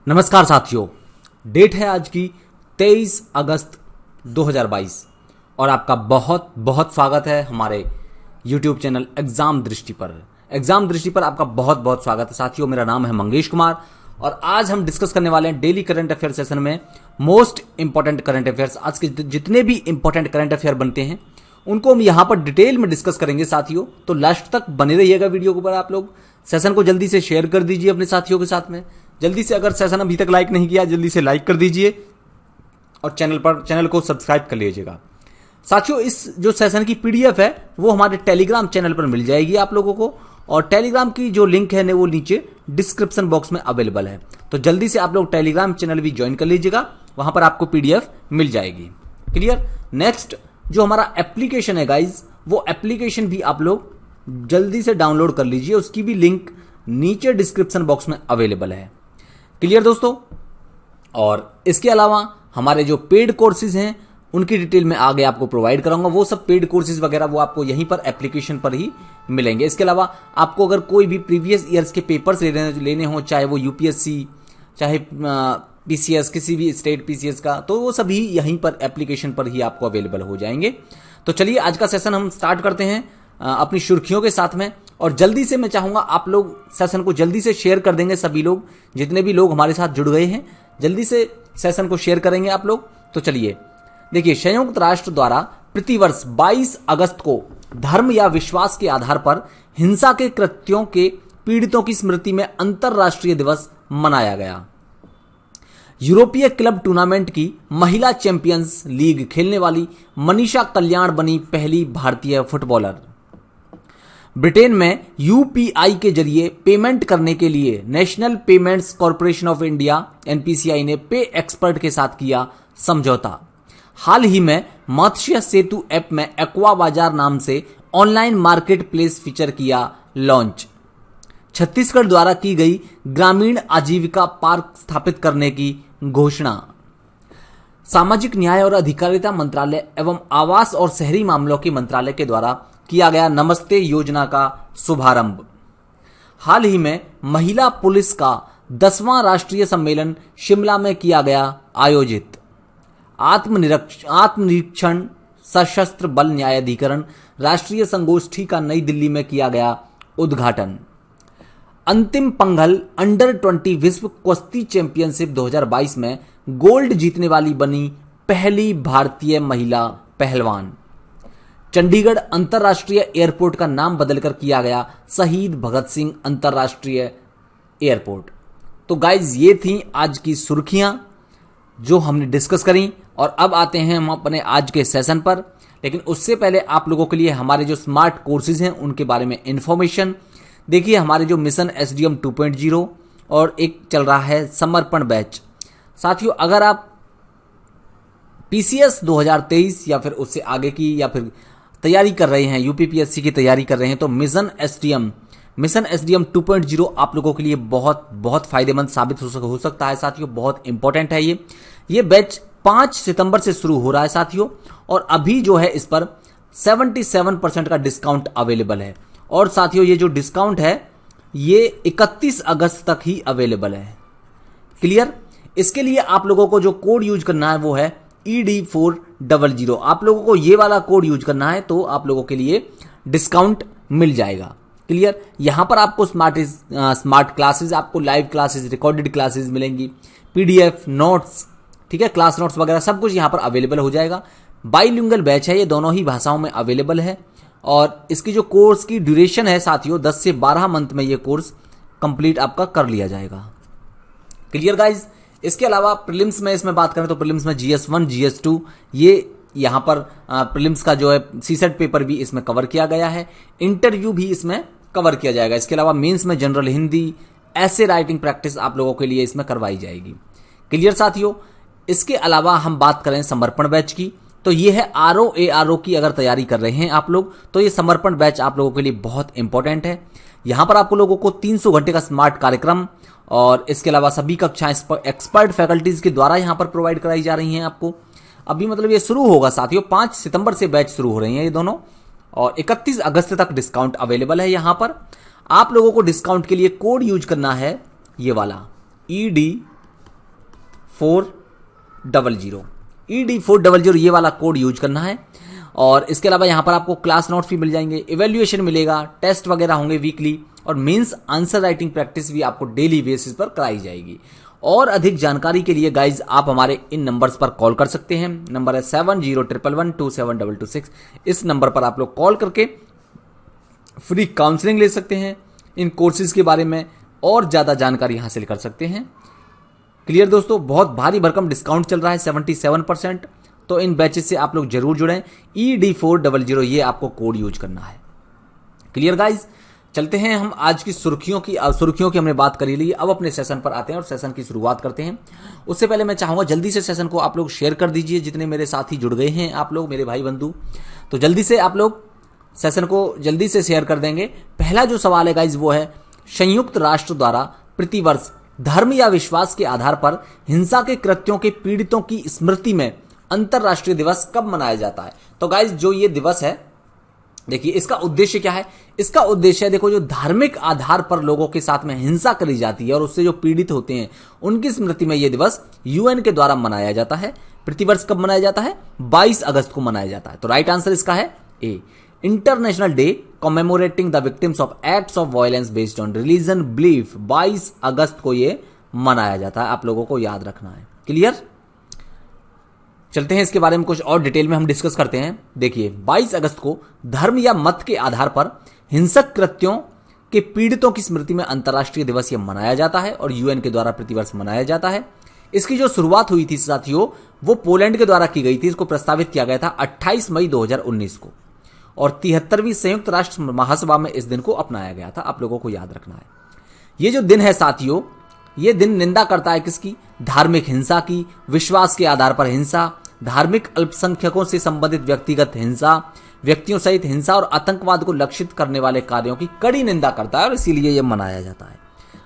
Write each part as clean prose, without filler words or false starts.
नमस्कार साथियों, डेट है आज की 23 अगस्त 2022 और आपका बहुत बहुत स्वागत है हमारे YouTube चैनल एग्जाम दृष्टि पर। एग्जाम दृष्टि पर आपका बहुत बहुत स्वागत है साथियों। मेरा नाम है मंगेश कुमार और आज हम डिस्कस करने वाले हैं डेली करंट अफेयर सेशन में मोस्ट इंपॉर्टेंट करंट अफेयर्स। आज के जितने भी इंपॉर्टेंट करंट अफेयर बनते हैं उनको हम यहाँ पर डिटेल में डिस्कस करेंगे साथियों, तो लास्ट तक बने रहिएगा वीडियो के ऊपर। आप लोग सेशन को जल्दी से शेयर कर दीजिए अपने साथियों के साथ में। जल्दी से, अगर सेशन अभी तक लाइक नहीं किया जल्दी से लाइक कर दीजिए और चैनल को सब्सक्राइब कर लीजिएगा साथियों। इस जो सेशन की पीडीएफ है वो हमारे टेलीग्राम चैनल पर मिल जाएगी आप लोगों को, और टेलीग्राम की जो लिंक है वो नीचे डिस्क्रिप्शन बॉक्स में अवेलेबल है। तो जल्दी से आप लोग टेलीग्राम चैनल भी ज्वाइन कर लीजिएगा, वहां पर आपको पीडीएफ मिल जाएगी। क्लियर। नेक्स्ट जो हमारा एप्लीकेशन है गाइज, वो एप्लीकेशन भी आप लोग जल्दी से डाउनलोड कर लीजिए, उसकी भी लिंक नीचे डिस्क्रिप्शन बॉक्स में अवेलेबल है। क्लियर दोस्तों। और इसके अलावा हमारे जो पेड कोर्सेज हैं उनकी डिटेल में आगे आपको प्रोवाइड कराऊंगा। वो सब पेड कोर्सेज वगैरह वो आपको यहीं पर एप्लीकेशन पर ही मिलेंगे। इसके अलावा आपको अगर कोई भी प्रीवियस ईयर्स के पेपर्स लेने हो, चाहे वो यूपीएससी चाहे पीसीएस, किसी भी स्टेट पीसीएस का, तो वो सभी यहीं पर एप्लीकेशन पर ही आपको अवेलेबल हो जाएंगे। तो चलिए आज का सेशन हम स्टार्ट करते हैं अपनी सुर्खियों के साथ में। और जल्दी से मैं चाहूंगा आप लोग सेशन को जल्दी से शेयर कर देंगे। सभी लोग, जितने भी लोग हमारे साथ जुड़ गए हैं, जल्दी से सेशन को शेयर करेंगे आप लोग। तो चलिए देखिए, संयुक्त राष्ट्र द्वारा प्रतिवर्ष 22 अगस्त को धर्म या विश्वास के आधार पर हिंसा के कृत्यों के पीड़ितों की स्मृति में अंतरराष्ट्रीय दिवस मनाया गया। यूरोपीय क्लब टूर्नामेंट की महिला चैंपियंस लीग खेलने वाली मनीषा कल्याण बनी पहली भारतीय फुटबॉलर। ब्रिटेन में यूपीआई के जरिए पेमेंट करने के लिए national payments corporation of India NPCI ने पे एक्सपर्ट के साथ किया समझौता। हाल ही में मत्स्य सेतु ऐप में एक्वा बाजार नाम से ऑनलाइन मार्केट प्लेस फीचर किया लॉन्च। छत्तीसगढ़ द्वारा की गई ग्रामीण आजीविका पार्क स्थापित करने की घोषणा। सामाजिक न्याय और अधिकारिता मंत्रालय एवं आवास और शहरी मामलों के मंत्रालय के द्वारा किया गया नमस्ते योजना का शुभारंभ। हाल ही में महिला पुलिस का 10वां राष्ट्रीय सम्मेलन शिमला में किया गया आयोजित। आत्मनिरीक्षण सशस्त्र बल न्यायाधिकरण राष्ट्रीय संगोष्ठी का नई दिल्ली में किया गया उद्घाटन। अंतिम पंघल अंडर 20 विश्व कुश्ती चैंपियनशिप 2022 में गोल्ड जीतने वाली बनी पहली भारतीय महिला पहलवान। चंडीगढ़ अंतर्राष्ट्रीय एयरपोर्ट का नाम बदलकर किया गया शहीद भगत सिंह अंतर्राष्ट्रीय एयरपोर्ट। तो गाइज ये थी आज की सुर्खियां जो हमने डिस्कस करी, और अब आते हैं हम अपने आज के सेशन पर। लेकिन उससे पहले आप लोगों के लिए हमारे जो स्मार्ट कोर्सेज हैं उनके बारे में इंफॉर्मेशन। देखिए, हमारे जो मिशन एसडीएम 2.0 और एक चल रहा है समर्पण बैच। साथियों, अगर आप पीसीएस 2023 या फिर उससे आगे की या फिर तैयारी कर रहे हैं, यूपीपीएससी की तैयारी कर रहे हैं, तो मिशन एसडीएम 2.0 आप लोगों के लिए बहुत बहुत फायदेमंद साबित हो सकता है साथियों। बहुत इंपॉर्टेंट है ये बैच 5 सितंबर से शुरू हो रहा है साथियों, और अभी जो है इस पर 77% का डिस्काउंट अवेलेबल है। और साथियों, ये जो डिस्काउंट है ये 31 अगस्त तक ही अवेलेबल है। क्लियर। इसके लिए आप लोगों को जो कोड यूज करना है वो है ED400। आप लोगों को ये वाला कोड यूज करना है तो आप लोगों के लिए डिस्काउंट मिल जाएगा। क्लियर। यहां पर आपको स्मार्ट क्लासेस, आपको लाइव क्लासेस, रिकॉर्डेड क्लासेस मिलेंगी, पीडीएफ नोट्स, ठीक है, क्लास नोट्स वगैरह सब कुछ यहां पर अवेलेबल हो जाएगा। बाइलिंगुअल बैच है, ये दोनों ही भाषाओं में अवेलेबल है। और इसकी जो कोर्स की ड्यूरेशन है साथियों, 10 से 12 मंथ में ये कोर्स कंप्लीट आपका कर लिया जाएगा। Clear guys. इसके अलावा प्रीलिम्स में इसमें बात करें तो प्रीलिम्स में GS1 GS2 ये यहां पर प्रीलिम्स का जो है सीसेट पेपर भी इसमें कवर किया गया है। इंटरव्यू भी इसमें कवर किया जाएगा। इसके अलावा मेंस में जनरल हिंदी, ऐसे राइटिंग प्रैक्टिस आप लोगों के लिए इसमें करवाई जाएगी। क्लियर साथियों। इसके अलावा हम बात करें समर्पण बैच की, तो ये है RO की अगर तैयारी कर रहे हैं आप लोग तो ये समर्पण बैच आप लोगों के लिए बहुत इंपॉर्टेंट है। यहां पर आपको लोगों को 300 घंटे का स्मार्ट कार्यक्रम और इसके अलावा सभी कक्षाएं एक्सपर्ट फैकल्टीज के द्वारा यहां पर प्रोवाइड कराई जा रही हैं आपको। अभी मतलब ये शुरू होगा साथियों, 5 सितंबर से बैच शुरू हो रही हैं ये दोनों, और 31 अगस्त तक डिस्काउंट अवेलेबल है। यहां पर आप लोगों को डिस्काउंट के लिए कोड यूज करना है ये वाला ED400 ED400 ये वाला कोड यूज करना है। और इसके अलावा यहाँ पर आपको क्लास नोट्स भी मिल जाएंगे, इवैल्यूएशन मिलेगा, टेस्ट वगैरह होंगे वीकली, और मेंस आंसर राइटिंग प्रैक्टिस भी आपको डेली बेसिस पर कराई जाएगी। और अधिक जानकारी के लिए गाइज आप हमारे इन नंबर्स पर कॉल कर सकते हैं। नंबर है 7011127226। इस नंबर पर आप लोग कॉल करके फ्री काउंसलिंग ले सकते हैं, इन कोर्सेज के बारे में और ज्यादा जानकारी हासिल कर सकते हैं। क्लियर दोस्तों, बहुत भारी भरकम डिस्काउंट चल रहा है 77%। तो इन बैचेस से आप लोग जरूर जुड़ें। ED400 ये आपको कोड यूज करना है। क्लियर गाइज, चलते हैं हम आज की सुर्खियों की हमने बात करी ली। अब अपने सेशन पर आते हैं और सेशन की शुरुआत करते हैं। उससे पहले मैं चाहूंगा जल्दी से सेशन को आप लोग शेयर कर दीजिए, जितने मेरे साथी जुड़ गए हैं आप लोग, मेरे भाई बंधु, तो जल्दी से आप लोग सेशन को जल्दी से शेयर कर देंगे। पहला जो सवाल है गाइज वो है, संयुक्त राष्ट्र द्वारा प्रतिवर्ष धर्म या विश्वास के आधार पर हिंसा के कृत्यों के पीड़ितों की स्मृति में अंतरराष्ट्रीय दिवस कब मनाया जाता है। तो गाइज जो ये दिवस है, देखिए इसका उद्देश्य क्या है। इसका उद्देश्य है, देखो, जो धार्मिक आधार पर लोगों के साथ में हिंसा करी जाती है और उससे जो पीड़ित होते हैं उनकी स्मृति में यह दिवस यूएन के द्वारा मनाया जाता है। प्रतिवर्ष कब मनाया जाता है? 22 अगस्त को मनाया जाता है। तो राइट आंसर इसका है A, international day commemorating the victims of acts of violence based on religion belief. 22 अगस्त को यह मनाया जाता है, आप लोगों को याद रखना है। क्लियर, चलते हैं इसके बारे में कुछ और डिटेल में हम डिस्कस करते हैं। देखिए 22 अगस्त को धर्म या मत के आधार पर हिंसक कृत्यों के पीड़ितों की स्मृति में अंतर्राष्ट्रीय दिवस यह मनाया जाता है और यूएन के द्वारा प्रतिवर्ष मनाया जाता है। इसकी जो शुरुआत हुई थी साथियों, वो पोलैंड के द्वारा की गई थी। इसको प्रस्तावित किया गया था 28 मई 2019 को, और 73वीं संयुक्त राष्ट्र महासभा में इस दिन को अपनाया गया था। आप लोगों को याद रखना है। ये जो दिन है साथियों, ये दिन निंदा करता है किसकी? धार्मिक हिंसा की, विश्वास के आधार पर हिंसा, धार्मिक अल्पसंख्यकों से संबंधित व्यक्तिगत हिंसा, व्यक्तियों सहित हिंसा और आतंकवाद को लक्षित करने वाले कार्यों की कड़ी निंदा करता है और इसीलिए यह मनाया जाता है।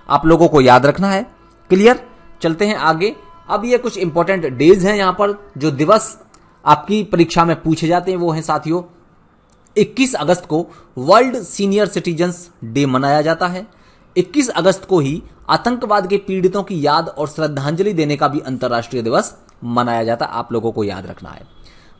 आप लोगों को याद रखना है। क्लियर, चलते हैं आगे। अब ये कुछ इंपॉर्टेंट डेज हैं यहां पर जो दिवस आपकी परीक्षा में पूछे जाते हैं। वो है साथियों, 21 अगस्त को वर्ल्ड सीनियर सिटीजन्स डे मनाया जाता है। 21 अगस्त को ही आतंकवाद के पीड़ितों की याद और श्रद्धांजलि देने का भी अंतर्राष्ट्रीय दिवस मनाया जाता है। आप लोगों को याद रखना है।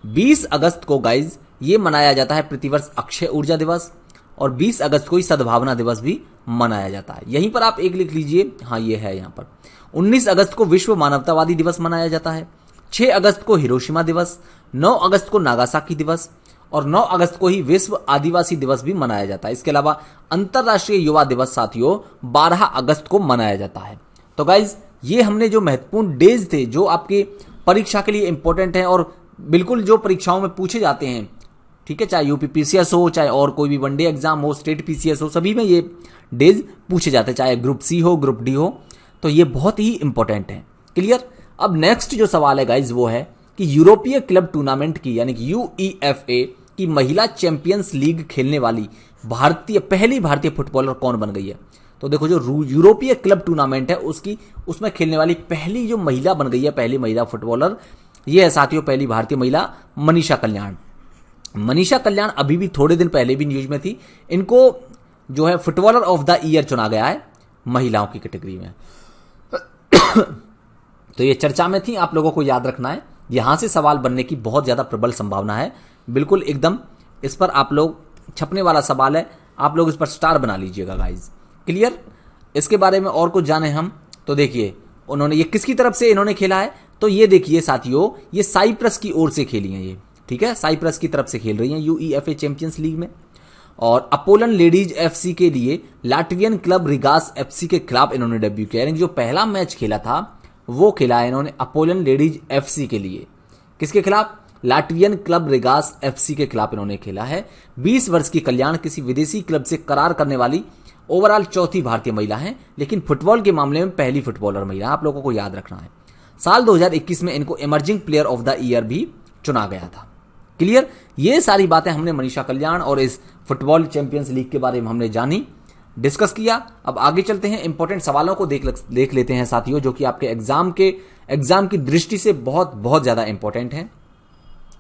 20 अगस्त को गाइज ये मनाया जाता है प्रतिवर्ष अक्षय ऊर्जा दिवस, और 20 अगस्त को ही सद्भावना दिवस भी मनाया जाता है। यहीं पर आप एक लिख लीजिए, हाँ ये है यहां पर। 19 अगस्त को विश्व मानवतावादी दिवस मनाया जाता है। 6 अगस्त को हिरोशिमा दिवस, 9 अगस्त को नागासाकी दिवस, और 9 अगस्त को ही विश्व आदिवासी दिवस भी मनाया जाता है। इसके अलावा अंतर्राष्ट्रीय युवा दिवस साथियों 12 अगस्त को मनाया जाता है। तो गाइज ये हमने जो महत्वपूर्ण डेज थे जो आपके परीक्षा के लिए इंपॉर्टेंट है और बिल्कुल जो परीक्षाओं में पूछे जाते हैं, ठीक है, चाहे यूपी पीसीएस हो, चाहे और कोई भी वनडे एग्जाम हो, स्टेट पीसीएस हो, सभी में ये डेज पूछे जाते हैं, चाहे ग्रुप सी हो, ग्रुप डी हो, तो ये बहुत ही इंपॉर्टेंट है। क्लियर। अब नेक्स्ट जो सवाल है गाइज वो है कि यूरोपीय क्लब टूर्नामेंट की यानी कि यूईएफए की महिला चैंपियंस लीग खेलने वाली पहली भारतीय फुटबॉलर कौन बन गई है। तो देखो जो यूरोपीय क्लब टूर्नामेंट है उसमें खेलने वाली पहली जो महिला बन गई है, पहली महिला फुटबॉलर, ये है साथियों पहली भारतीय महिला मनीषा कल्याण। मनीषा कल्याण अभी भी थोड़े दिन पहले भी न्यूज में थी। इनको जो है फुटबॉलर ऑफ द ईयर चुना गया है महिलाओं की कैटेगरी में। तो ये चर्चा में थी, आप लोगों को याद रखना है। यहां से सवाल बनने की बहुत ज्यादा प्रबल संभावना है, बिल्कुल एकदम इस पर आप लोग छपने वाला सवाल है, आप लोग इस पर स्टार बना लीजिएगा गाइज। क्लियर। इसके बारे में और कुछ जाने हम तो देखिए उन्होंने ये किसकी तरफ से इन्होंने खेला है, तो ये देखिए साथियों ये साइप्रस की ओर से खेली हैं ये, ठीक है, साइप्रस की तरफ से खेल रही हैं यूईएफए चैंपियंस लीग में। और अपोलन लेडीज एफसी के लिए लाटवियन क्लब रिगास एफसी के खिलाफ इन्होंने डेब्यू किया, यानी जो पहला मैच खेला था वो खेला है इन्होंने अपोलन लेडीज एफसी के लिए। किसके खिलाफ? लाटवियन क्लब रिगास एफसी के खिलाफ इन्होंने खेला है। 20 वर्ष की कल्याण किसी विदेशी क्लब से करार करने वाली ओवरऑल चौथी भारतीय महिला है, लेकिन फुटबॉल के मामले में पहली फुटबॉलर महिला, आप लोगों को याद रखना है। साल 2021 में इनको emerging player of the year भी चुना गया था। क्लियर। ये सारी बातें हमने मनीषा कल्याण और इस फुटबॉल चैंपियंस लीग के बारे में हमने जानी, डिस्कस किया। अब आगे चलते हैं, इंपॉर्टेंट सवालों को देख लेते हैं साथियों, जो कि आपके एग्जाम की दृष्टि से बहुत बहुत ज्यादा इंपॉर्टेंट है।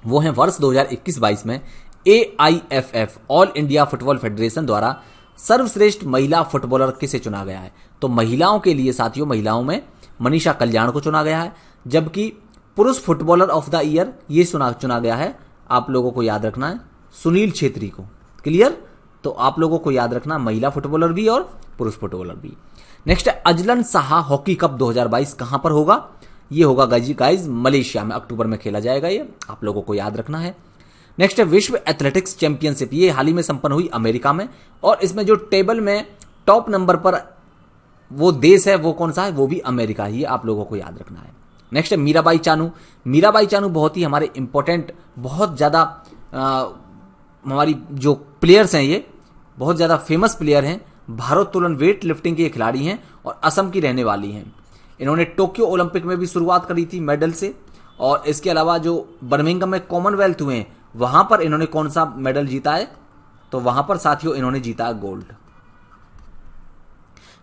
वो है वर्ष 2021-22 में AIFF all India football federation द्वारा सर्वश्रेष्ठ महिला फुटबॉलर किसे चुना गया है। तो महिलाओं के लिए साथियों, महिलाओं में मनीषा कल्याण को चुना गया है। जबकि पुरुष फुटबॉलर ऑफ द ईयर ये चुना गया है, आप लोगों को याद रखना है, सुनील छेत्री को। क्लियर? तो आप लोगों को याद रखना महिला फुटबॉलर भी और पुरुष फुटबॉलर भी। नेक्स्ट है अजलन साहा हॉकी कप 2022 कहां पर होगा? ये होगा गाइज मलेशिया में, अक्टूबर में खेला जाएगा, ये आप लोगों को याद रखना है। नेक्स्ट है विश्व एथलेटिक्स चैंपियनशिप, ये हाल ही में संपन्न हुई अमेरिका में, और इसमें जो टेबल में टॉप नंबर पर वो देश है वो कौन सा है? वो भी अमेरिका ही है, आप लोगों को याद रखना है। नेक्स्ट है मीराबाई चानू। मीराबाई चानू बहुत ही हमारे इंपॉर्टेंट, बहुत ज्यादा हमारी जो प्लेयर्स हैं ये बहुत ज्यादा फेमस प्लेयर हैं, भारोत्तोलन वेट लिफ्टिंग के खिलाड़ी हैं और असम की रहने वाली हैं। इन्होंने टोक्यो ओलंपिक में भी शुरुआत करी थी मेडल से, और इसके अलावा जो बर्मिंघम में कॉमनवेल्थ हुए हैं वहां पर इन्होंने कौन सा मेडल जीता है? तो वहां पर साथियों इन्होंने जीता है गोल्ड।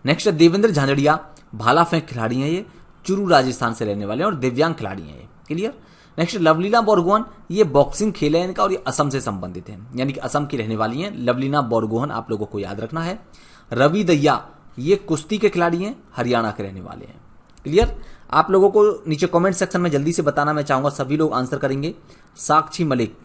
नेक्स्ट है देवेंद्र झांझड़िया, भाला फेंक खिलाड़ी हैं ये, चुरू राजस्थान से रहने वाले हैं और दिव्यांग खिलाड़ी हैं ये। क्लियर? नेक्स्ट लवलीना बोरगोहन, ये बॉक्सिंग खेल है इनका और ये असम से संबंधित है, यानी कि असम की रहने वाली हैं लवलीना बोरगोहन, आप लोगों को याद रखना है। रवि दहिया, ये कुश्ती के खिलाड़ी हैं, हरियाणा के रहने वाले हैं। क्लियर? आप लोगों को नीचे कमेंट सेक्शन में जल्दी से बताना मैं चाहूंगा, सभी लोग आंसर करेंगे। साक्षी मलिक,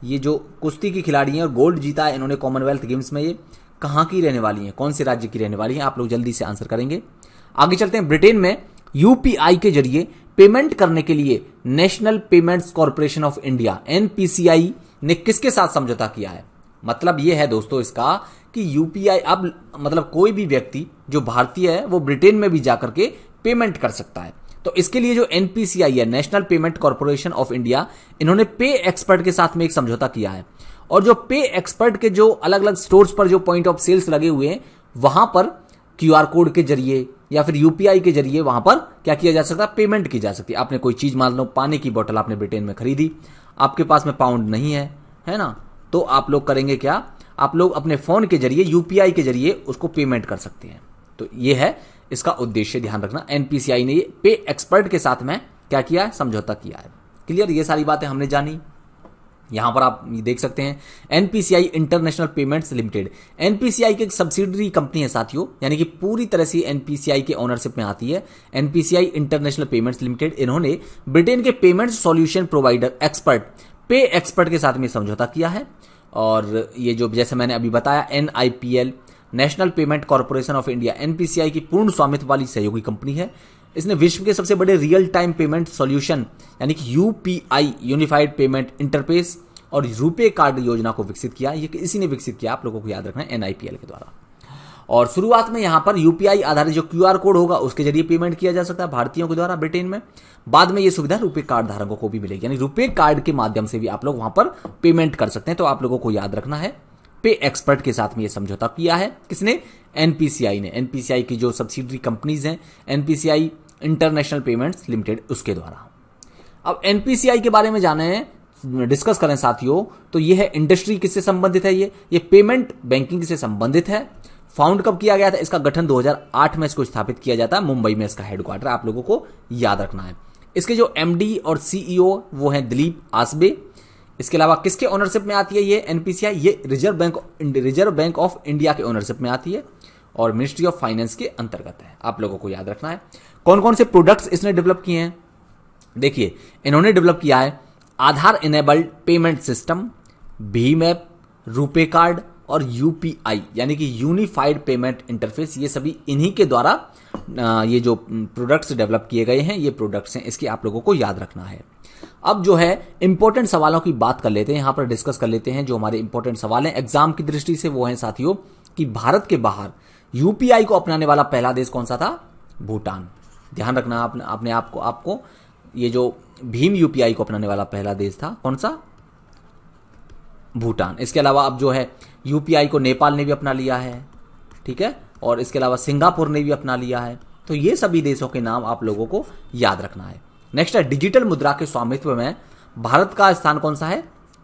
ये जो कुश्ती की खिलाड़ी हैं और गोल्ड जीता है इन्होंने कॉमनवेल्थ गेम्स में, ये कहां की रहने वाली हैं, कौन से राज्य की रहने वाली हैं? आप लोग जल्दी से आंसर करेंगे। आगे चलते हैं। ब्रिटेन में यूपीआई के जरिए पेमेंट करने के लिए national payments corporation of India NPCI ने किसके साथ समझौता किया है? मतलब यह है दोस्तों इसका कि यूपीआई अब मतलब कोई भी व्यक्ति जो भारतीय है वो ब्रिटेन में भी जाकर के पेमेंट कर सकता है। तो इसके लिए जो एनपीसीआई है, national payment corporation of India, इन्होंने पे एक्सपर्ट के साथ में एक समझौता किया है, और जो पे एक्सपर्ट के जो अलग अलग स्टोर्स पर जो पॉइंट ऑफ सेल्स लगे हुए हैं वहां पर क्यूआर कोड के जरिए या फिर यूपीआई के जरिए वहां पर क्या किया जा सकता है? पेमेंट की जा सकती है। आपने कोई चीज, मान लो पानी की बोतल आपने ब्रिटेन में खरीदी, आपके पास में पाउंड नहीं है ना, तो आप लोग करेंगे क्या? आप लोग अपने फोन के जरिए यूपीआई के जरिए उसको पेमेंट कर सकते हैं। तो ये है इसका उद्देश्य, ध्यान रखना। एनपीसीआई ने ये पे एक्सपर्ट के साथ में क्या किया है? समझौता किया है। क्लियर? ये सारी बातें हमने जानी। यहां पर आप देख सकते हैं NPCI international payments limited, NPCI की एक सब्सिडरी कंपनी है साथियों, यानी कि पूरी तरह से एनपीसीआई के ओनरशिप में आती है। एनपीसीआई इंटरनेशनल पेमेंट्स लिमिटेड, इन्होंने ब्रिटेन के पेमेंट सॉल्यूशन प्रोवाइडर एक्सपर्ट पे एक्सपर्ट के साथ में समझौता किया है। और ये जो जैसे मैंने अभी बताया NIPL, national payment corporation of India, NPCI की पूर्ण स्वामित्व वाली सहयोगी कंपनी है। इसने विश्व के सबसे बड़े रियल टाइम पेमेंट सॉल्यूशन यानी कि यूपीआई, यूनिफाइड पेमेंट इंटरफेस, और रुपे कार्ड योजना को विकसित किया। ये इसी ने विकसित किया, आप लोगों को याद रखना है, एनआईपीएल के द्वारा। और शुरुआत में यहां पर यूपीआई आधारित जो क्यूआर कोड होगा उसके जरिए पेमेंट किया जा सकता है भारतीयों के द्वारा ब्रिटेन में। बाद में ये सुविधा रुपे कार्ड धारकों को भी मिलेगी, यानी रुपे कार्ड के माध्यम से भी आप लोग वहां पर पेमेंट कर सकते हैं। तो आप लोगों को याद रखना है पे एक्सपर्ट के साथ में ये समझौता किया है। किसने? एनपीसीआई ने। एनपीसीआई की जो सब्सिडरी कंपनीज हैं, एनपीसीआई इंटरनेशनल पेमेंट्स लिमिटेड, उसके द्वारा। अब एनपीसीआई के बारे में जाने डिस्कस करें साथियों, तो ये है इंडस्ट्री किससे संबंधित है? ये पेमेंट बैंकिंग से संबंधित है। फाउंड कब किया गया था? इसका गठन 2008 में इसको स्थापित किया जाता है, मुंबई में इसका हेडक्वार्टर, आप लोगों को याद रखना है। इसके जो एमडी और सीईओ वो हैं दिलीप आसबे। इसके अलावा किसके ओनरशिप में आती है ये एनपीसीआई? ये रिजर्व बैंक ऑफ इंडिया के ओनरशिप में आती है और मिनिस्ट्री ऑफ फाइनेंस के अंतर्गत है, आप लोगों को याद रखना है। कौन कौन से प्रोडक्ट्स इसने डेवलप किए हैं? देखिए, इन्होंने डेवलप किया है आधार इनेबल्ड पेमेंट सिस्टम, भीम ऐप, रुपे कार्ड और यूपीआई यानी कि यूनिफाइड पेमेंट इंटरफेस। ये सभी इन्हीं के द्वारा ये जो प्रोडक्ट्स डेवलप किए गए हैं, ये प्रोडक्ट्स हैं, इसकी आप लोगों को याद रखना है। अब जो है इंपॉर्टेंट सवालों की बात कर लेते हैं, यहां पर डिस्कस कर लेते हैं जो हमारे इंपॉर्टेंट सवाल हैं एग्जाम की दृष्टि से। वो हैं साथियों कि भारत के बाहर यूपीआई को अपनाने वाला पहला देश कौन सा था? भूटान। ध्यान रखना अपने आपको ये जो भीम यूपीआई को अपनाने वाला पहला देश था कौन सा? भूटान। इसके अलावा अब जो है यूपीआई को नेपाल ने भी अपना लिया है, ठीक है, और इसके अलावा सिंगापुर ने भी अपना लिया है। तो ये सभी देशों के नाम आप लोगों को याद रखना है। नेक्स्ट है डिजिटल मुद्रा के स्वामित्व में भारत का स्थान कौन सा है?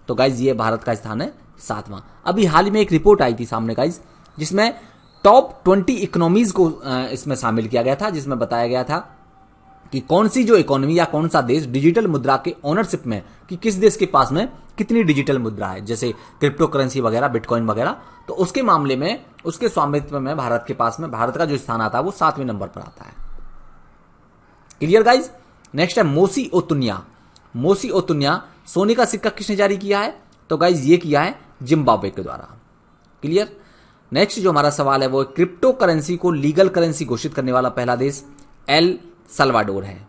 तो गाइज ये भारत का स्थान है 7वां। अभी हाल ही में एक रिपोर्ट आई थी सामने गाइज, जिसमें टॉप 20 इकोनॉमीज को इसमें शामिल किया गया था, जिसमें बताया गया था कि कौन सी जो इकोनॉमी या कौन सा देश डिजिटल मुद्रा के ओनरशिप में, कि किस देश के पास में कितनी डिजिटल मुद्रा है, जैसे क्रिप्टो करेंसी वगैरह, बिटकॉइन वगैरह। तो उसके मामले में उसके स्वामित्व में भारत के पास में भारत का जो स्थान आता है वो 7वें नंबर पर आता है। Clear guys? नेक्स्ट है मोसी ओतुन्या। मोसी ओतुन्या, सोने का सिक्का किसने जारी किया है? तो गाइज ये किया है जिम्बाब्वे के द्वारा। क्लियर। नेक्स्ट जो हमारा सवाल है वो क्रिप्टो करेंसी को लीगल करेंसी घोषित करने वाला पहला देश एल सल्वाडोर है।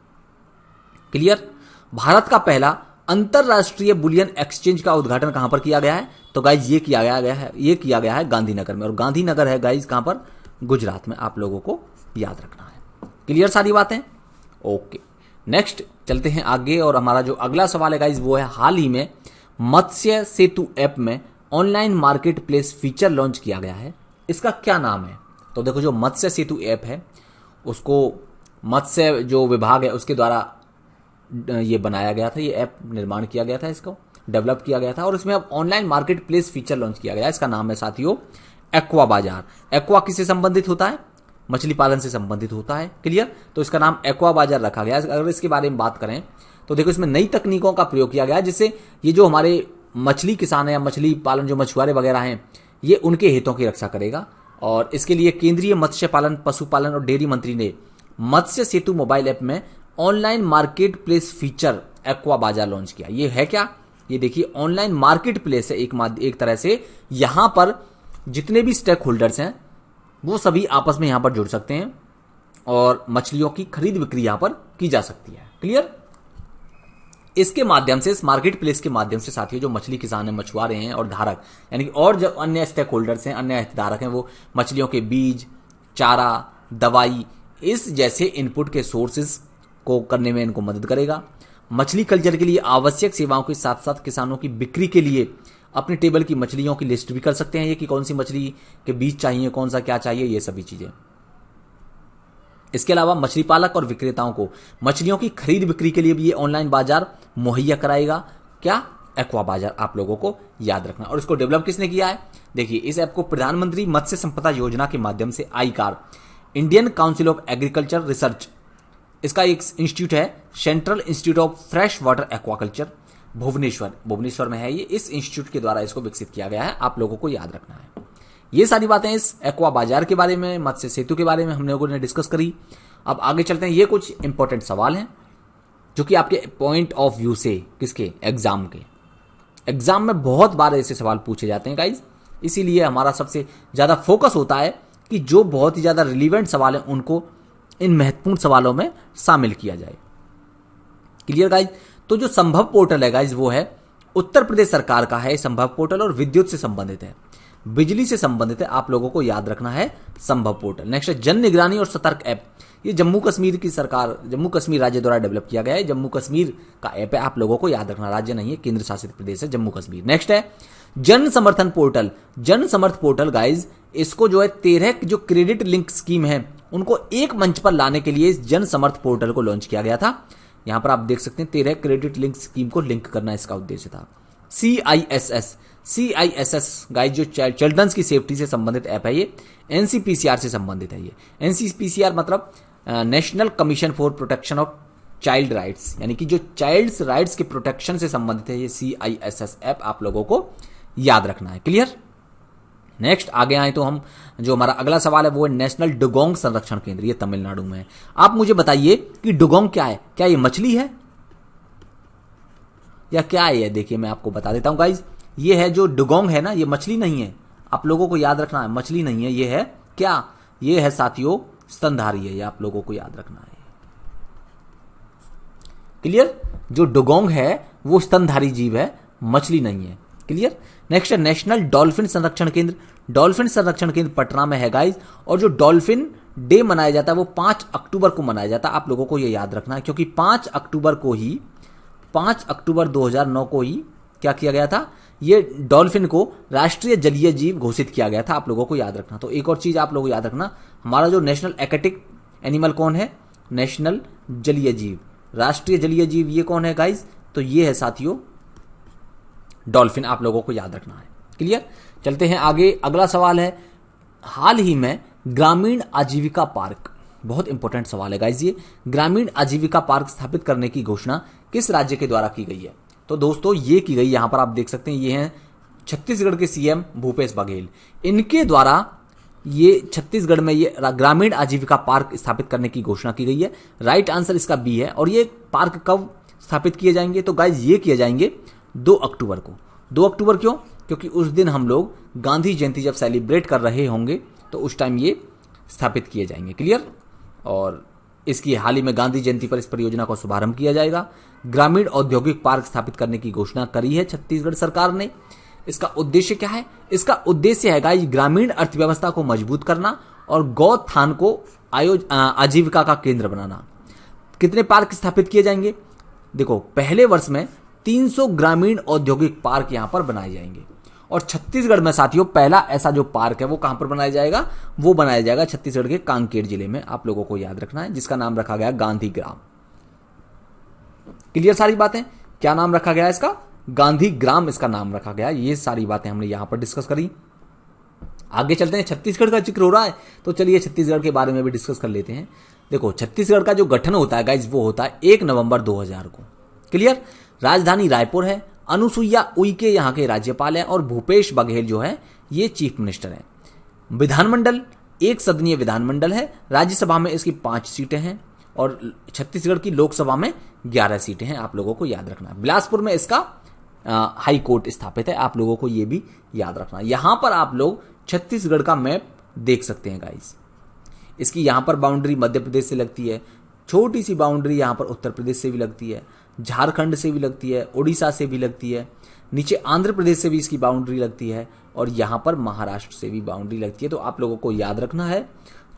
क्लियर। भारत का पहला अंतरराष्ट्रीय बुलियन एक्सचेंज का उद्घाटन कहां पर किया गया है? तो गाइज ये किया गया है गांधीनगर में, और गांधीनगर है गाइज कहां पर? गुजरात में। आप लोगों को याद रखना है। क्लियर सारी बातें? ओके, नेक्स्ट चलते हैं आगे, और हमारा जो अगला सवाल है गाइज वो है हाल ही में मत्स्य सेतु ऐप में online market place feature launch किया गया है, इसका क्या नाम है? तो देखो जो मत्स्य सेतु ऐप है उसको मत्स्य जो विभाग है उसके द्वारा ये बनाया गया था, ये ऐप निर्माण किया गया था, इसको डेवलप किया गया था, और इसमें अब online market place feature launch किया गया है। इसका नाम है साथियों एक्वा बाजार। एक्वा किससे संबंधित होता है? मछली पालन से संबंधित होता है। क्लियर। तो इसका नाम एक्वा बाजार रखा गया है। अगर इसके बारे में बात करें तो देखो इसमें नई तकनीकों का प्रयोग किया गया है, जिससे ये जो हमारे मछली किसान है या मछली पालन जो मछुआरे वगैरह हैं, ये उनके हितों की रक्षा करेगा। और इसके लिए केंद्रीय मत्स्य पालन, पशुपालन और डेयरी मंत्री ने मत्स्य सेतु मोबाइल ऐप में online market place feature aqua बाजार लॉन्च किया। ये है क्या? ये देखिए ऑनलाइन मार्केट प्लेस है एक तरह से। यहां पर जितने भी स्टेक होल्डर्स हैं वो सभी आपस में यहां पर जुड़ सकते हैं और मछलियों की खरीद बिक्री यहां पर की जा सकती है। क्लियर। इसके माध्यम से, इस मार्केट प्लेस के माध्यम से साथियों जो मछली किसान हैं, मछुआरे हैं और धारक, यानी कि और जो अन्य स्टेक होल्डर्स हैं, अन्य हितधारक हैं, वो मछलियों के बीज, चारा, दवाई, इस जैसे इनपुट के सोर्सेज को करने में इनको मदद करेगा। मछली कल्चर के लिए आवश्यक सेवाओं के साथ साथ किसानों की बिक्री के लिए अपने टेबल की मछलियों की लिस्ट भी कर सकते हैं, ये कि कौन सी मछली के बीज चाहिए, कौन सा क्या चाहिए, ये सभी चीजें। इसके अलावा मछली पालक और विक्रेताओं को मछलियों की खरीद बिक्री के लिए भी ये ऑनलाइन बाजार मुहैया कराएगा। क्या? एक्वा बाजार। आप लोगों को याद रखना। और इसको डेवलप किसने किया है? देखिए इस ऐप को प्रधानमंत्री मत्स्य संपदा योजना के माध्यम से ICAR, Indian council of agriculture research, इसका एक इंस्टीट्यूट है central institute of fresh water aquaculture, Bhubaneswar में है ये। इस इंस्टीट्यूट के द्वारा इसको विकसित किया गया है। आप लोगों को याद रखना है। ये सारी बातें इस एक्वा बाजार के बारे में, मत्स्य सेतु के बारे में हम लोगों ने डिस्कस करी। अब आगे चलते हैं। ये कुछ इंपॉर्टेंट सवाल हैं जो कि आपके पॉइंट ऑफ व्यू से, किसके? एग्जाम के। एग्जाम में बहुत बार ऐसे सवाल पूछे जाते हैं गाइज, इसीलिए हमारा सबसे ज्यादा फोकस होता है कि जो बहुत ही ज्यादा रिलीवेंट सवाल हैं उनको इन महत्वपूर्ण सवालों में शामिल किया जाए। Clear guys. तो जो संभव पोर्टल है गाइज वो है उत्तर प्रदेश सरकार का है संभव पोर्टल, और विद्युत से संबंधित है, बिजली से संबंधित है। आप लोगों को याद रखना है संभव पोर्टल। नेक्स्ट है जन निगरानी और सतर्क ऐप। ये जम्मू कश्मीर की सरकार, जम्मू कश्मीर राज्य द्वारा डेवलप किया गया है। जम्मू कश्मीर का ऐप है, आप लोगों को याद रखना। राज्य नहीं है, केंद्र शासित प्रदेश है जम्मू कश्मीर। नेक्स्ट है जन समर्थन पोर्टल। जन समर्थ पोर्टल गाइज, इसको जो है 13 जो क्रेडिट लिंक स्कीम है उनको एक मंच पर लाने के लिए इस जन समर्थ पोर्टल को लॉन्च किया गया था। यहां पर आप देख सकते हैं 13 क्रेडिट लिंक स्कीम को लिंक करना इसका उद्देश्य था। CISS गाइज जो चिल्ड्रंस की सेफ्टी से संबंधित ऐप है, ये NCPCR से संबंधित है। ये NCPCR मतलब national commission for protection of child rights, यानी कि जो चाइल्ड्स राइट्स के प्रोटेक्शन से संबंधित है ये CISS ऐप। आप लोगों को याद रखना है। क्लियर। नेक्स्ट आगे आए तो हम, जो हमारा अगला सवाल है वो है नेशनल डुगोंग संरक्षण केंद्र, ये तमिलनाडु में है। आप मुझे बताइए कि डुगोंग क्या है? क्या ये मछली है या क्या है? देखिए मैं आपको बता देता हूं गाइज, ये है जो डुगोंग है ना, ये मछली नहीं है। आप लोगों को याद रखना है, मछली नहीं है। ये है क्या? ये है साथियों स्तनधारी है। ये आप लोगों को याद रखना है। क्लियर। जो डुगोंग है वो स्तनधारी जीव है, मछली नहीं है। क्लियर। नेक्स्ट है नेशनल डॉल्फिन संरक्षण केंद्र। डॉल्फिन संरक्षण केंद्र पटना में है गाइज, और जो डॉल्फिन डे मनाया जाता है वो 5 अक्टूबर को मनाया जाता है। आप लोगों को ये याद रखना है, क्योंकि 5 अक्टूबर 2009 को ही क्या किया गया था? ये डॉल्फिन को राष्ट्रीय जलीय जीव घोषित किया गया था। आप लोगों को याद रखना। तो एक और चीज आप लोगों को याद रखना, हमारा जो नेशनल एक्वेटिक एनिमल कौन है? नेशनल जलीय जीव, राष्ट्रीय जलीय जीव ये कौन है गाइज? तो ये है साथियों डॉल्फिन। आप लोगों को याद रखना है। क्लियर। चलते हैं आगे। अगला सवाल है हाल ही में ग्रामीण आजीविका पार्क, बहुत इंपॉर्टेंट सवाल है गाइज ये, ग्रामीण आजीविका पार्क स्थापित करने की घोषणा किस राज्य के द्वारा की गई है? तो दोस्तों ये की गई, यहां पर आप देख सकते हैं, ये हैं छत्तीसगढ़ के CM भूपेश बघेल। इनके द्वारा ये छत्तीसगढ़ में ये ग्रामीण आजीविका पार्क स्थापित करने की घोषणा की गई है। राइट आंसर इसका बी है। और ये पार्क कब स्थापित किए जाएंगे? तो गाइज ये किए जाएंगे 2 अक्टूबर को। 2 अक्टूबर क्यों? क्योंकि उस दिन हम लोग गांधी जयंती जब सेलिब्रेट कर रहे होंगे तो उस टाइम ये स्थापित किए जाएंगे। क्लियर? और इसकी हाल ही में गांधी जयंती पर इस परियोजना का शुभारंभ किया जाएगा। ग्रामीण औद्योगिक पार्क स्थापित करने की घोषणा करी है छत्तीसगढ़ सरकार ने। इसका उद्देश्य क्या है? इसका उद्देश्य है गाइस ग्रामीण अर्थव्यवस्था को मजबूत करना और गौथान को आजीविका का केंद्र बनाना। कितने पार्क स्थापित किए जाएंगे? देखो, पहले वर्ष में 300 ग्रामीण औद्योगिक पार्क यहां पर बनाए जाएंगे। और छत्तीसगढ़ में साथियों पहला ऐसा जो पार्क है वो कहां पर बनाया जाएगा? वो बनाया जाएगा छत्तीसगढ़ के कांकेर जिले में। आप लोगों को याद रखना है, जिसका नाम रखा गया गांधी ग्राम। क्लियर सारी बातें? क्या नाम रखा गया इसका? गांधी ग्राम इसका नाम रखा गया। ये सारी बातें हमने यहां पर डिस्कस करी। आगे चलते हैं। छत्तीसगढ़ का जिक्र हो रहा है तो चलिए छत्तीसगढ़ के बारे में भी डिस्कस कर लेते हैं। देखो, छत्तीसगढ़ का जो गठन होता है गाइज वो होता है 1 नवंबर 2000 को। क्लियर? राजधानी रायपुर है। अनुसुईया उइके यहाँ के राज्यपाल हैं और भूपेश बघेल जो है ये चीफ मिनिस्टर हैं। विधानमंडल 1 सदनीय विधानमंडल है। राज्यसभा में इसकी 5 सीटें हैं और छत्तीसगढ़ की लोकसभा में 11 सीटें हैं। आप लोगों को याद रखना है। बिलासपुर में इसका हाई कोर्ट स्थापित है। आप लोगों को यह भी याद रखना है। यहां पर आप लोग छत्तीसगढ़ का मैप देख सकते हैं गाइस। इसकी यहां पर बाउंड्री मध्य प्रदेश से लगती है। छोटी सी बाउंड्री यहां पर उत्तर प्रदेश से भी लगती है, झारखंड से भी लगती है, उड़ीसा से भी लगती है, नीचे आंध्र प्रदेश से भी इसकी बाउंड्री लगती है और यहां पर महाराष्ट्र से भी बाउंड्री लगती है। तो आप लोगों को याद रखना है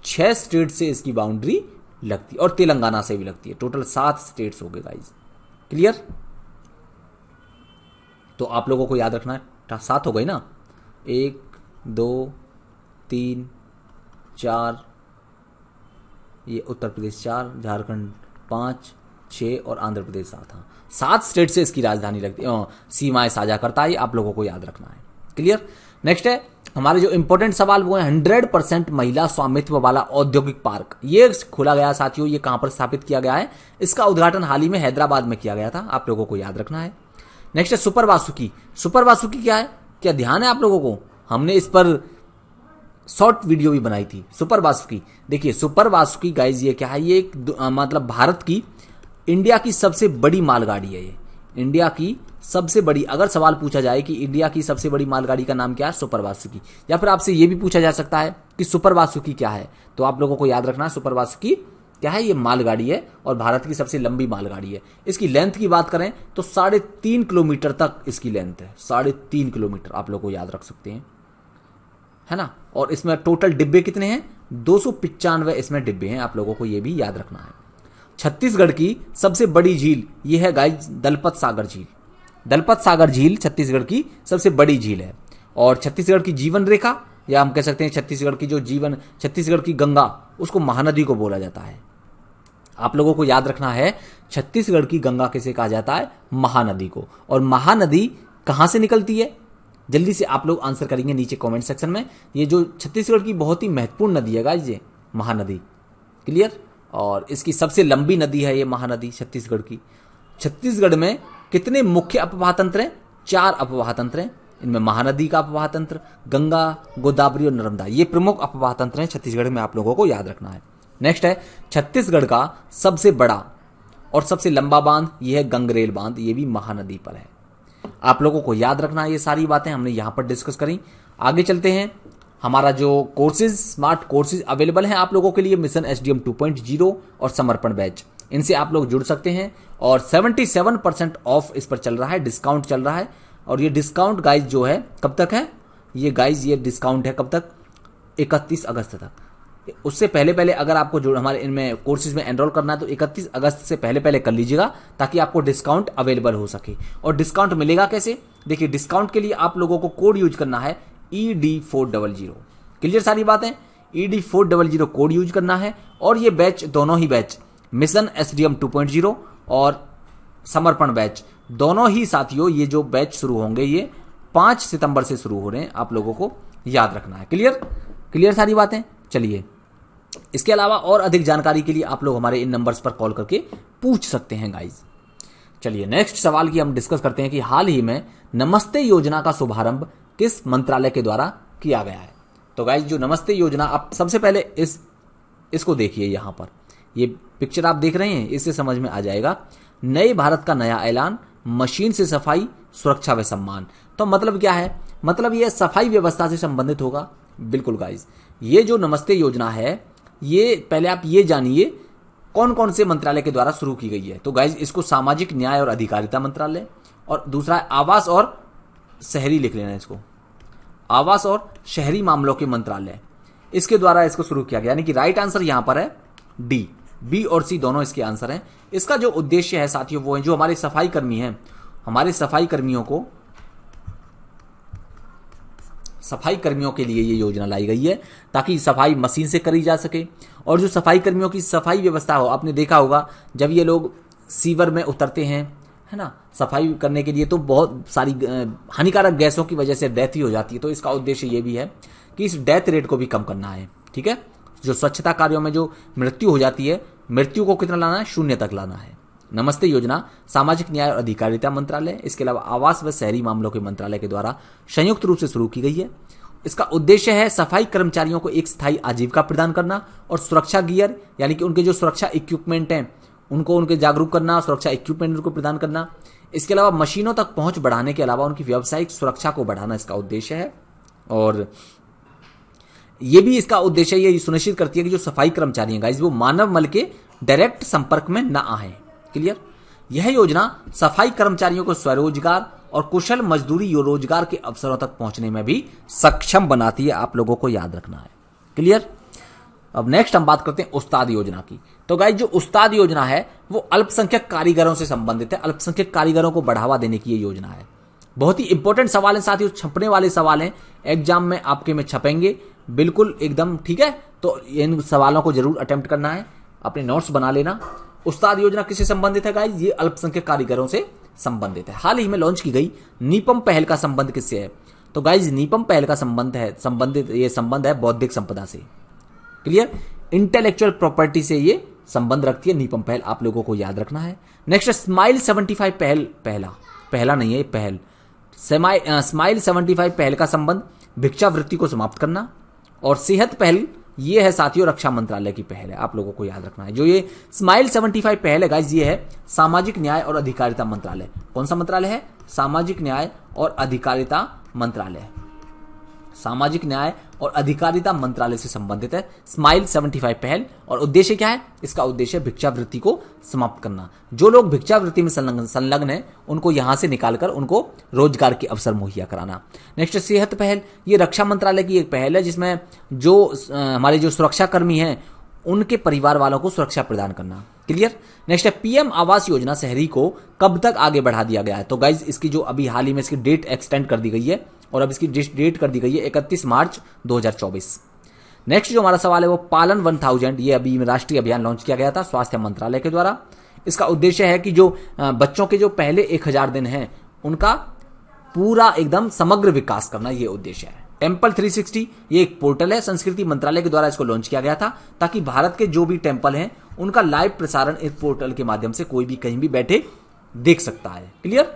6 स्टेट से इसकी बाउंड्री लगती है और तेलंगाना से भी लगती है। टोटल 7 स्टेट्स हो गए गाइस। क्लियर? तो आप लोगों को याद रखना है 7 हो गई ना। 1 2 3 4, ये उत्तर प्रदेश 4, झारखंड 5 6 और आंध्र प्रदेश 7। हाँ, 7 स्टेट से इसकी राजधानी लगती है, सीमाएं साझा करता है। आप लोगों को याद रखना है। क्लियर? नेक्स्ट है हमारे जो इंपॉर्टेंट सवाल वो है 100% महिला स्वामित्व वाला औद्योगिक पार्क। ये खुला गया साथियों। ये कहां पर स्थापित किया गया है? इसका उद्घाटन हाल ही में हैदराबाद में किया गया था। आप लोगों को याद रखना है। नेक्स्ट है सुपर वासुकी। सुपर वासुकी क्या है? क्या ध्यान है आप लोगों को? हमने इस पर शॉर्ट वीडियो भी बनाई थी। सुपर वासुकी, देखिए सुपर वासुकी गाइज ये क्या है? ये एक मतलब भारत की, इंडिया की सबसे बड़ी मालगाड़ी है। ये इंडिया की सबसे बड़ी, अगर सवाल पूछा जाए कि इंडिया की सबसे बड़ी मालगाड़ी का नाम क्या है? सुपर वासुकी। या फिर आपसे ये भी पूछा जा सकता है कि सुपर वासुकी क्या है? तो आप लोगों को याद रखना है सुपर वासुकी क्या है? ये मालगाड़ी है और भारत की सबसे लंबी मालगाड़ी है। इसकी लेंथ की बात करें तो 3.5 किलोमीटर तक इसकी लेंथ है। 3.5 किलोमीटर आप लोग को याद रख सकते हैं, है ना। और इसमें टोटल डिब्बे कितने हैं? 295 इसमें डिब्बे हैं। आप लोगों को यह भी याद रखना है। छत्तीसगढ़ की सबसे बड़ी झील ये है गाइस दलपत सागर झील। दलपत सागर झील छत्तीसगढ़ की सबसे बड़ी झील है। और छत्तीसगढ़ की जीवन रेखा, या हम कह सकते हैं छत्तीसगढ़ की जो छत्तीसगढ़ की गंगा, उसको महानदी को बोला जाता है। आप लोगों को याद रखना है छत्तीसगढ़ की गंगा किसे कहा जाता है? महानदी को। और महानदी कहां से निकलती है? जल्दी से आप लोग आंसर करेंगे नीचे कमेंट सेक्शन में। ये जो छत्तीसगढ़ की बहुत ही महत्वपूर्ण नदी है गाइस, ये महानदी। क्लियर? और इसकी सबसे लंबी नदी है ये महानदी छत्तीसगढ़ की। छत्तीसगढ़ में कितने मुख्य अपवाह तंत्र हैं? 4 अपवाह तंत्र हैं। इनमें महानदी का अपवाह तंत्र, गंगा, गोदावरी और नर्मदा, ये प्रमुख अपवाह तंत्र हैं छत्तीसगढ़ में। आप लोगों को याद रखना है। नेक्स्ट है छत्तीसगढ़ का सबसे बड़ा और सबसे लंबा बांध, यह है गंगरेल बांध। ये भी महानदी पर है। आप लोगों को याद रखना है। ये सारी बातें हमने यहां पर डिस्कस करी। आगे चलते हैं। हमारा जो कोर्सेज, स्मार्ट कोर्सेज अवेलेबल हैं आप लोगों के लिए, मिशन एसडीएम 2.0 और समर्पण बैच, इनसे आप लोग जुड़ सकते हैं। और 77% ऑफ इस पर चल रहा है, डिस्काउंट चल रहा है। और ये डिस्काउंट गाइज जो है कब तक है? ये गाइज ये डिस्काउंट है कब तक? 31 अगस्त तक। उससे पहले अगर आपको जो हमारे इनमें कोर्सेज में एनरोल करना है तो 31 अगस्त से पहले कर लीजिएगा, ताकि आपको डिस्काउंट अवेलेबल हो सके। और डिस्काउंट मिलेगा कैसे? देखिए, डिस्काउंट के लिए आप लोगों को कोड यूज करना है ED400। क्लियर सारी बातें? ED400 कोड यूज करना है। और ये बैच, दोनों ही बैच, मिशन एसडीएम 2.0 और समर्पण बैच, दोनों ही साथियों ये जो बैच शुरू होंगे ये 5 सितंबर से शुरू हो रहे हैं। आप लोगों को याद रखना है। क्लियर सारी बातें? चलिए, इसके अलावा और अधिक जानकारी के लिए आप लोग हमारे इन नंबर्स पर कॉल करके पूछ सकते हैं गाइज। चलिए, नेक्स्ट सवाल की हम डिस्कस करते हैं कि हाल ही में नमस्ते योजना का शुभारंभ किस मंत्रालय के द्वारा किया गया है? तो गाइज जो नमस्ते योजना, आप सबसे पहले इसको देखिए, यहां पर ये पिक्चर आप देख रहे हैं, इससे समझ में आ जाएगा। नए भारत का नया ऐलान, मशीन से सफाई, सुरक्षा व सम्मान। तो मतलब क्या है, मतलब ये सफाई व्यवस्था से संबंधित होगा। बिल्कुल गाइज, ये जो नमस्ते योजना है, ये पहले आप ये जानिए कौन कौन से मंत्रालय के द्वारा शुरू की गई है। तो गाइज इसको सामाजिक न्याय और अधिकारिता मंत्रालय, और दूसरा आवास और शहरी, लिख लेना इसको, आवास और शहरी मामलों के मंत्रालय, इसके द्वारा इसको शुरू किया गया। यानी कि राइट आंसर यहां पर है डी, बी और सी दोनों इसके आंसर हैं। इसका जो उद्देश्य है साथियों वो है, जो हमारे सफाई कर्मी हैं, हमारे सफाई कर्मियों के लिए ये योजना लाई गई है, ताकि सफाई मशीन से करी जा सके। और जो सफाई कर्मियों की सफाई व्यवस्था हो, आपने देखा होगा जब ये लोग सीवर में उतरते हैं, है ना, सफाई करने के लिए, तो बहुत सारी हानिकारक गैसों की वजह से डेथ ही हो जाती है। तो इसका उद्देश्य ये भी है कि इस डेथ रेट को भी कम करना है। ठीक है, जो स्वच्छता कार्यों में जो मृत्यु हो जाती है, मृत्यु को कितना लाना है, 0 तक लाना है। नमस्ते योजना सामाजिक न्याय और अधिकारिता मंत्रालय, इसके अलावा आवास व शहरी मामलों के मंत्रालय के द्वारा संयुक्त रूप से शुरू की गई है। इसका उद्देश्य है सफाई कर्मचारियों को एक स्थायी आजीविका प्रदान करना और सुरक्षा गियर, यानी कि उनके जो सुरक्षा इक्विपमेंट हैं उनको उनके जागरूक करना, सुरक्षा इक्विपमेंट उनको प्रदान करना। इसके अलावा मशीनों तक पहुंच बढ़ाने के अलावा उनकी व्यावसायिक सुरक्षा को बढ़ाना इसका उद्देश्य है। और ये भी इसका उद्देश्य ये सुनिश्चित करती है कि जो सफाई कर्मचारी हैं गाइस, वो मानव मल के डायरेक्ट संपर्क में न आए। क्लियर, यह योजना सफाई कर्मचारियों को स्वरोजगार और कुशल मजदूरी रोजगार के अवसरों तक पहुंचने में भी सक्षम बनाती है। आप लोगों को याद रखना है। क्लियर, अब नेक्स्ट हम बात करते हैं उस्ताद योजना की। तो गाइस जो उस्ताद योजना है वो अल्पसंख्यक कारीगरों से संबंधित है। अल्पसंख्यक कारीगरों को बढ़ावा देने की ये योजना है। बहुत ही इंपॉर्टेंट सवाल है साथियों, छपने वाले सवाल हैं, एग्जाम में आपके में छपेंगे बिल्कुल एकदम। ठीक है, तो इन सवालों को जरूर अटेम्प्ट करना है, अपने नोट्स बना लेना। उस्ताद योजना किससे संबंधित है गाइस, ये अल्पसंख्यक कारीगरों से संबंधित है। हाल ही में लॉन्च की गई नीपम पहल का संबंध किससे है? तो गाइस नीपम पहल का संबंध है बौद्धिक संपदा से। क्लियर, इंटेलेक्चुअल प्रॉपर्टी से ये संबंध रखती है नीपम पहल, आप लोगों को याद रखना है। नेक्स्ट स्माइल 75 पहला नहीं है, पहल स्माइल 75 पहल का संबंध भिक्षावृत्ति को समाप्त करना। और सेहत पहल ये है साथियों रक्षा मंत्रालय की पहल है, आप लोगों को याद रखना है। जो ये स्माइल 75 पहल है गाइस, ये है सामाजिक न्याय और अधिकारिता मंत्रालय। कौन सा मंत्रालय है? सामाजिक न्याय और अधिकारिता मंत्रालय। सामाजिक न्याय और अधिकारिता मंत्रालय से संबंधित है स्माइल 75 पहल। और उद्देश्य क्या है? इसका उद्देश्य भिक्षावृत्ति को समाप्त करना। जो लोग भिक्षावृत्ति में संलग्न हैं उनको यहां से निकालकर उनको रोजगार के अवसर मुहैया कराना। नेक्स्ट सेहत पहल, ये रक्षा मंत्रालय की एक पहल है जिसमें जो हमारे जो सुरक्षा कर्मी हैं उनके परिवार वालों को सुरक्षा प्रदान करना। क्लियर। नेक्स्ट है पीएम आवास योजना शहरी को कब तक आगे बढ़ा दिया गया है? तो गाइज इसकी जो अभी हाल ही में इसकी डेट एक्सटेंड कर दी गई है और अब इसकी डेट कर दी गई है 31 मार्च 2024। नेक्स्ट जो हमारा सवाल है वो पालन 1000, ये अभी राष्ट्रीय अभियान लॉन्च किया गया था स्वास्थ्य मंत्रालय के द्वारा। इसका उद्देश्य है कि जो बच्चों के जो पहले 1000 दिन हैं उनका पूरा एकदम समग्र विकास करना, ये उद्देश्य है। टेम्पल 360 ये एक पोर्टल है, संस्कृति मंत्रालय के द्वारा इसको लॉन्च किया गया था ताकि भारत के जो भी टेम्पल हैं उनका लाइव प्रसारण इस पोर्टल के माध्यम से कोई भी कहीं भी बैठे देख सकता है। क्लियर,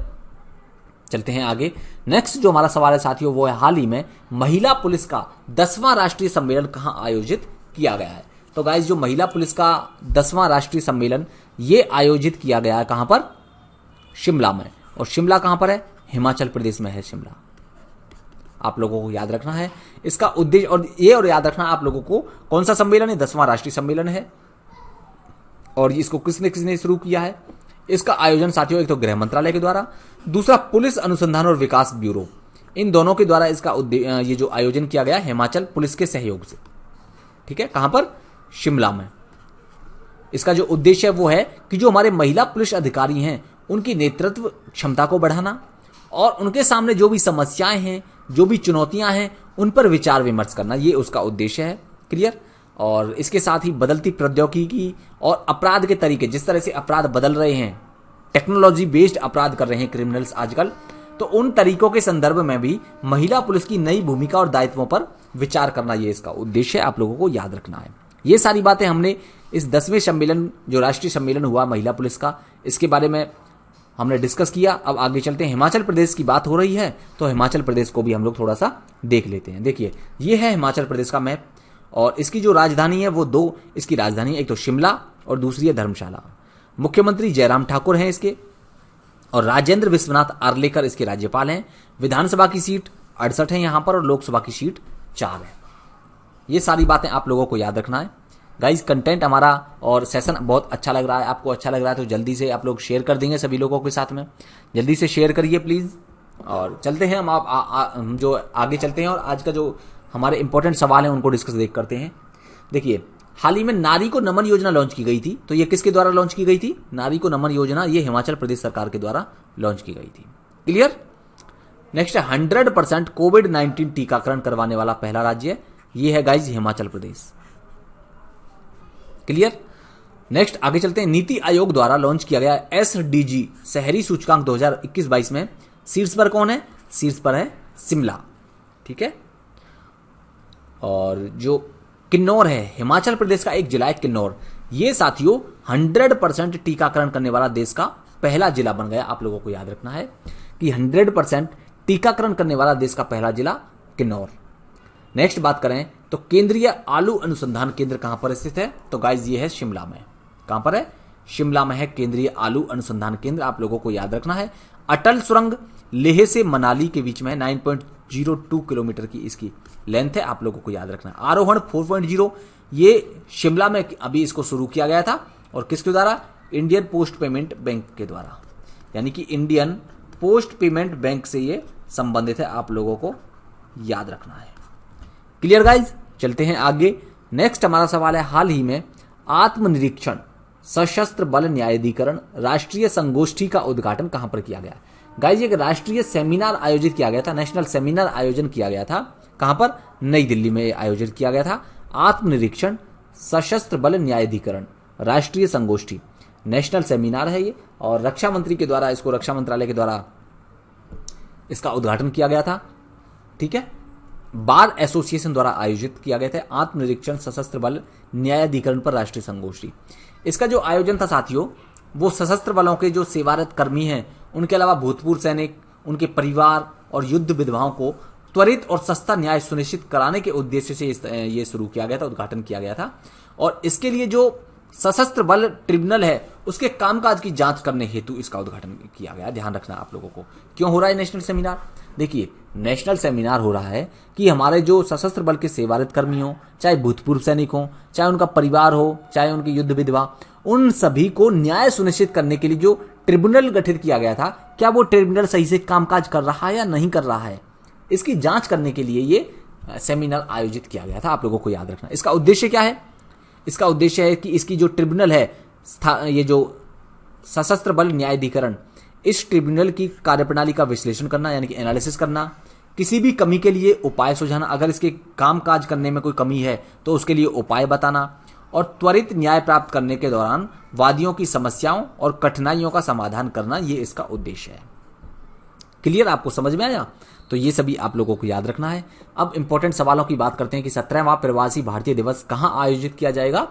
चलते हैं आगे। नेक्स्ट जो हमारा सवाल है साथियों वो है हाल ही में महिला पुलिस का 10वां राष्ट्रीय सम्मेलन कहां आयोजित किया गया है? तो गाइस जो महिला पुलिस का 10वां राष्ट्रीय सम्मेलन ये आयोजित किया गया है कहां पर? शिमला में। और शिमला कहां पर है? हिमाचल प्रदेश में है शिमला। आप लोगों को याद रखना है इसका उद्देश्य, और याद रखना आप लोगों को कौन सा सम्मेलन है? 10वां राष्ट्रीय सम्मेलन है। और इसको किसने किसने शुरू किया है? इसका आयोजन साथियों एक तो गृह मंत्रालय के द्वारा, दूसरा पुलिस अनुसंधान और विकास ब्यूरो, इन दोनों के द्वारा इसका ये जो आयोजन किया गया हिमाचल पुलिस के सहयोग से। ठीक है, कहां पर? शिमला में। इसका जो उद्देश्य है वो है कि जो हमारे महिला पुलिस अधिकारी हैं उनकी नेतृत्व क्षमता को बढ़ाना और उनके सामने जो भी समस्याएं हैं, जो भी चुनौतियां हैं उन पर विचार विमर्श करना, ये उसका उद्देश्य है। क्लियर। और इसके साथ ही बदलती प्रौद्योगिकी और अपराध के तरीके, जिस तरह से अपराध बदल रहे हैं, टेक्नोलॉजी बेस्ड अपराध कर रहे हैं क्रिमिनल्स आजकल, तो उन तरीकों के संदर्भ में भी महिला पुलिस की नई भूमिका और दायित्वों पर विचार करना, ये इसका उद्देश्य है। आप लोगों को याद रखना है। ये सारी बातें हमने इस 10वें सम्मेलन जो राष्ट्रीय सम्मेलन हुआ महिला पुलिस का, इसके बारे में हमने डिस्कस किया। अब आगे चलते हैं, हिमाचल प्रदेश की बात हो रही है तो हिमाचल प्रदेश को भी हम लोग थोड़ा सा देख लेते हैं। देखिए ये है हिमाचल प्रदेश का मैप और इसकी जो राजधानी है वो दो इसकी राजधानी है, एक तो शिमला और दूसरी है धर्मशाला। मुख्यमंत्री जयराम ठाकुर हैं इसके और राजेंद्र विश्वनाथ आर्लेकर इसके राज्यपाल हैं। विधानसभा की सीट 68 है यहां पर और लोकसभा की सीट 4 है। ये सारी बातें आप लोगों को याद रखना है। गाइज कंटेंट हमारा और सेशन बहुत अच्छा लग रहा है, आपको अच्छा लग रहा है तो जल्दी से आप लोग शेयर कर देंगे सभी लोगों के साथ में, जल्दी से शेयर करिए प्लीज। और चलते हैं हम जो आगे चलते हैं और आज का जो हमारे इंपॉर्टेंट सवाल है उनको डिस्कस करते हैं। देखिए हाल ही में नारी को नमन योजना लॉन्च की गई थी, तो ये किसके द्वारा लॉन्च की गई थी? नारी को नमन योजना ये हिमाचल प्रदेश सरकार के द्वारा लॉन्च की गई थी। क्लियर। नेक्स्ट 100% कोविड-19 टीकाकरण करवाने वाला पहला राज्य ये है guys Himachal Pradesh. Clear. Next आगे चलते हैं, नीति आयोग द्वारा लॉन्च किया गया SDG शहरी सूचकांक 2021-22 में शीर्ष पर कौन है? शीर्ष पर है शिमला। ठीक है। और जो किन्नौर है हिमाचल प्रदेश का एक जिला है किन्नौर, ये साथियों 100% टीकाकरण करने वाला देश का पहला जिला बन गया। आप लोगों को याद रखना है कि 100% टीकाकरण करने वाला देश का पहला जिला किन्नौर। नेक्स्ट बात करें तो केंद्रीय आलू अनुसंधान केंद्र कहां पर स्थित है? तो गाइज ये है शिमला में। कहां पर है? शिमला में है केंद्रीय आलू अनुसंधान केंद्र। आप लोगों को याद रखना है। अटल सुरंग लेह से मनाली के बीच में 9.02 किलोमीटर की इसकी लेंथ है। आप लोगों को याद रखना है। आरोहण 4.0 ये शिमला में अभी इसको शुरू किया गया था और किसके द्वारा? इंडियन पोस्ट पेमेंट बैंक के द्वारा, यानी कि इंडियन पोस्ट पेमेंट बैंक से ये संबंधित है। आप लोगों को याद रखना है। Clear guys. चलते हैं आगे। नेक्स्ट हमारा सवाल है, हाल ही में आत्मनिरीक्षण सशस्त्र बल न्यायाधिकरण राष्ट्रीय संगोष्ठी का उद्घाटन कहां पर किया गया? गाइज एक राष्ट्रीय सेमिनार आयोजित किया गया था, नेशनल सेमिनार आयोजन किया गया था। कहां पर? नई दिल्ली में आयोजित किया गया था। आत्मनिरीक्षण सशस्त्र बल न्यायाधिकरण राष्ट्रीय संगोष्ठी नेशनल सेमिनार है ये और रक्षा मंत्री के द्वारा इसको रक्षा मंत्रालय के द्वारा इसका उद्घाटन किया गया था। ठीक है। बार एसोसिएशन द्वारा आयोजित किया गया था आत्मनिरीक्षण सशस्त्र बल न्यायाधिकरण पर राष्ट्रीय संगोष्ठी। इसका जो आयोजन था साथियों वो सशस्त्र बलों के जो सेवारत कर्मी हैं उनके अलावा भूतपूर्व सैनिक, उनके परिवार और युद्ध विधवाओं को त्वरित और सस्ता न्याय सुनिश्चित कराने के उद्देश्य से ये शुरू किया गया था, उद्घाटन किया गया था। और इसके लिए जो सशस्त्र बल ट्रिब्यूनल है उसके कामकाज की जांच करने हेतु इसका उद्घाटन किया गया। ध्यान रखना आप लोगों को। क्यों हो रहा है नेशनल सेमिनार? देखिए नेशनल सेमिनार हो रहा है कि हमारे जो सशस्त्र बल के सेवारत कर्मी हो, चाहे भूतपूर्व सैनिक हो, चाहे उनका परिवार हो, चाहे उनकी युद्ध विधवा, उन सभी को न्याय सुनिश्चित करने के लिए जो ट्रिब्यूनल गठित किया गया था, क्या वो ट्रिब्यूनल सही से कामकाज कर रहा है या नहीं कर रहा है, इसकी जांच करने के लिए ये सेमिनार आयोजित किया गया था। आप लोगों को याद रखना। इसका उद्देश्य क्या है? इसका उद्देश्य है कि इसकी जो ट्रिब्यूनल है, ये जो सशस्त्र बल न्यायाधिकरण, इस ट्रिब्यूनल की कार्यप्रणाली का विश्लेषण करना, यानी कि एनालिसिस करना, किसी भी कमी के लिए उपाय सुझाना, अगर इसके कामकाज करने में कोई कमी है तो उसके लिए उपाय बताना और त्वरित न्याय प्राप्त करने के दौरान वादियों की समस्याओं और कठिनाइयों का समाधान करना, ये इसका उद्देश्य है। क्लियर? आपको समझ में आया? तो ये सभी आप लोगों को याद रखना है। अब इंपॉर्टेंट सवालों की बात करते हैं कि 17वां प्रवासी भारतीय दिवस कहां आयोजित किया जाएगा?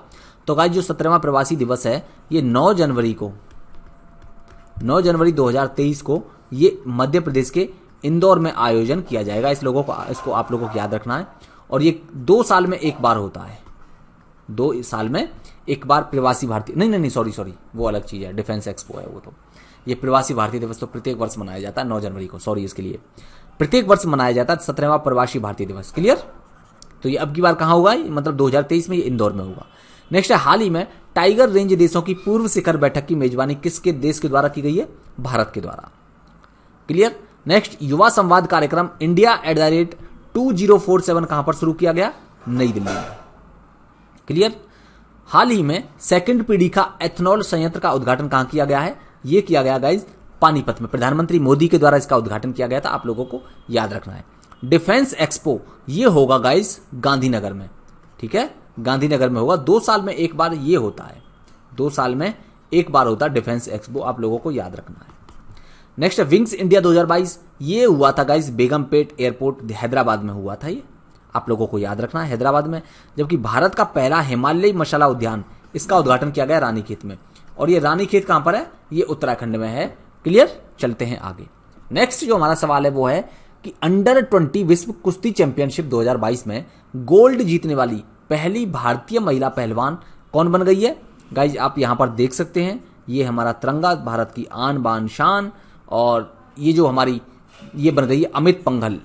तो गाइस जो 17वां प्रवासी दिवस है ये 9 जनवरी 2023 को ये मध्य प्रदेश के इंदौर में आयोजन किया जाएगा। इसको आप लोगों को याद रखना है। और ये 2 साल में एक बार होता है। 2 साल में एक बार प्रवासी भारतीय, नहीं सॉरी वो अलग चीज है, डिफेंस एक्सपो है वो। तो ये प्रवासी भारतीय दिवस तो प्रत्येक वर्ष मनाया जाता है 9 जनवरी को, सॉरी इसके लिए प्रत्येक वर्ष मनाया जाता है 17वां प्रवासी भारतीय दिवस। क्लियर? तो ये अब की बार कहां होगा? मतलब 2023 में ये इंदौर में होगा। नेक्स्ट है, हाल ही में टाइगर रेंज देशों की पूर्व शिखर बैठक की मेजबानी किसके देश के द्वारा की गई है? भारत के द्वारा। क्लियर? नेक्स्ट, युवा संवाद कार्यक्रम India@2047 कहां पर शुरू किया गया? नई दिल्ली में। क्लियर? हाल ही में सेकंड पीढ़ी का एथनॉल संयंत्र का उद्घाटन कहां किया गया है? यह किया गया गाइज पानीपत में। प्रधानमंत्री मोदी के द्वारा इसका उद्घाटन किया गया था। आप लोगों को याद रखना है। डिफेंस एक्सपो ये होगा गाइज गांधीनगर में। ठीक है, गांधीनगर में होगा। 2 साल में एक बार ये होता है। 2 साल में एक बार होता है डिफेंस एक्सपो। आप लोगों को याद रखना है। नेक्स्ट, विंग्स इंडिया 2022 ये हुआ था गाइज बेगमपेट एयरपोर्ट हैदराबाद में हुआ था। ये आप लोगों को याद रखना है, हैदराबाद में। जबकि भारत का पहला हिमालयी मशाला उद्यान, इसका उद्घाटन किया गया रानीखेत में। और ये रानीखेत कहां पर है? ये उत्तराखंड में है। क्लियर, चलते हैं आगे। नेक्स्ट जो हमारा सवाल है वो है कि अंडर 20 विश्व कुश्ती चैंपियनशिप 2022 में गोल्ड जीतने वाली पहली भारतीय महिला पहलवान कौन बन गई है। गाइज आप यहां पर देख सकते हैं, ये हमारा तिरंगा, भारत की आन बान शान, और ये जो हमारी ये बन गई है अमित पंघल।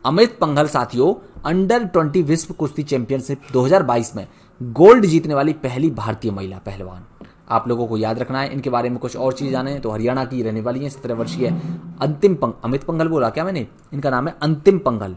अमित पंघल साथियों अंडर 20 विश्व कुश्ती चैंपियनशिप 2022 में गोल्ड जीतने वाली पहली भारतीय महिला पहलवान। आप लोगों को याद रखना है। इनके बारे में कुछ और चीज जाने हैं तो हरियाणा की रहने वाली है, 17 वर्षीय अमित पंघल बोला क्या मैंने, इनका नाम है अंतिम पंघल,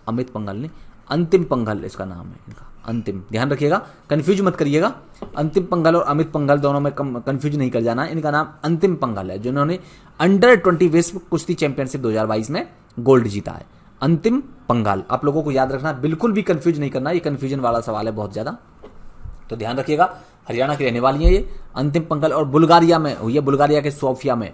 अमित पंघल ने अंतिम पंघल इसका नाम है इनका, अंतिम, ध्यान रखिएगा, कंफ्यूज मत करिएगा। अंतिम पंघल और अमित पंघल दोनों में कंफ्यूज नहीं कर जाना है। इनका नाम अंतिम पंघल है, जिन्होंने अंडर 20 विश्व कुश्ती चैंपियनशिप 2022 में गोल्ड जीता है। अंतिम पंघल आप लोगों को याद रखना, बिल्कुल भी कंफ्यूज नहीं करना, ये कंफ्यूजन वाला सवाल है बहुत ज्यादा, तो ध्यान रखिएगा। हरियाणा की रहने वाली है ये अंतिम पंघल, और बुल्गारिया में हुई है, बुल्गारिया के सोफिया में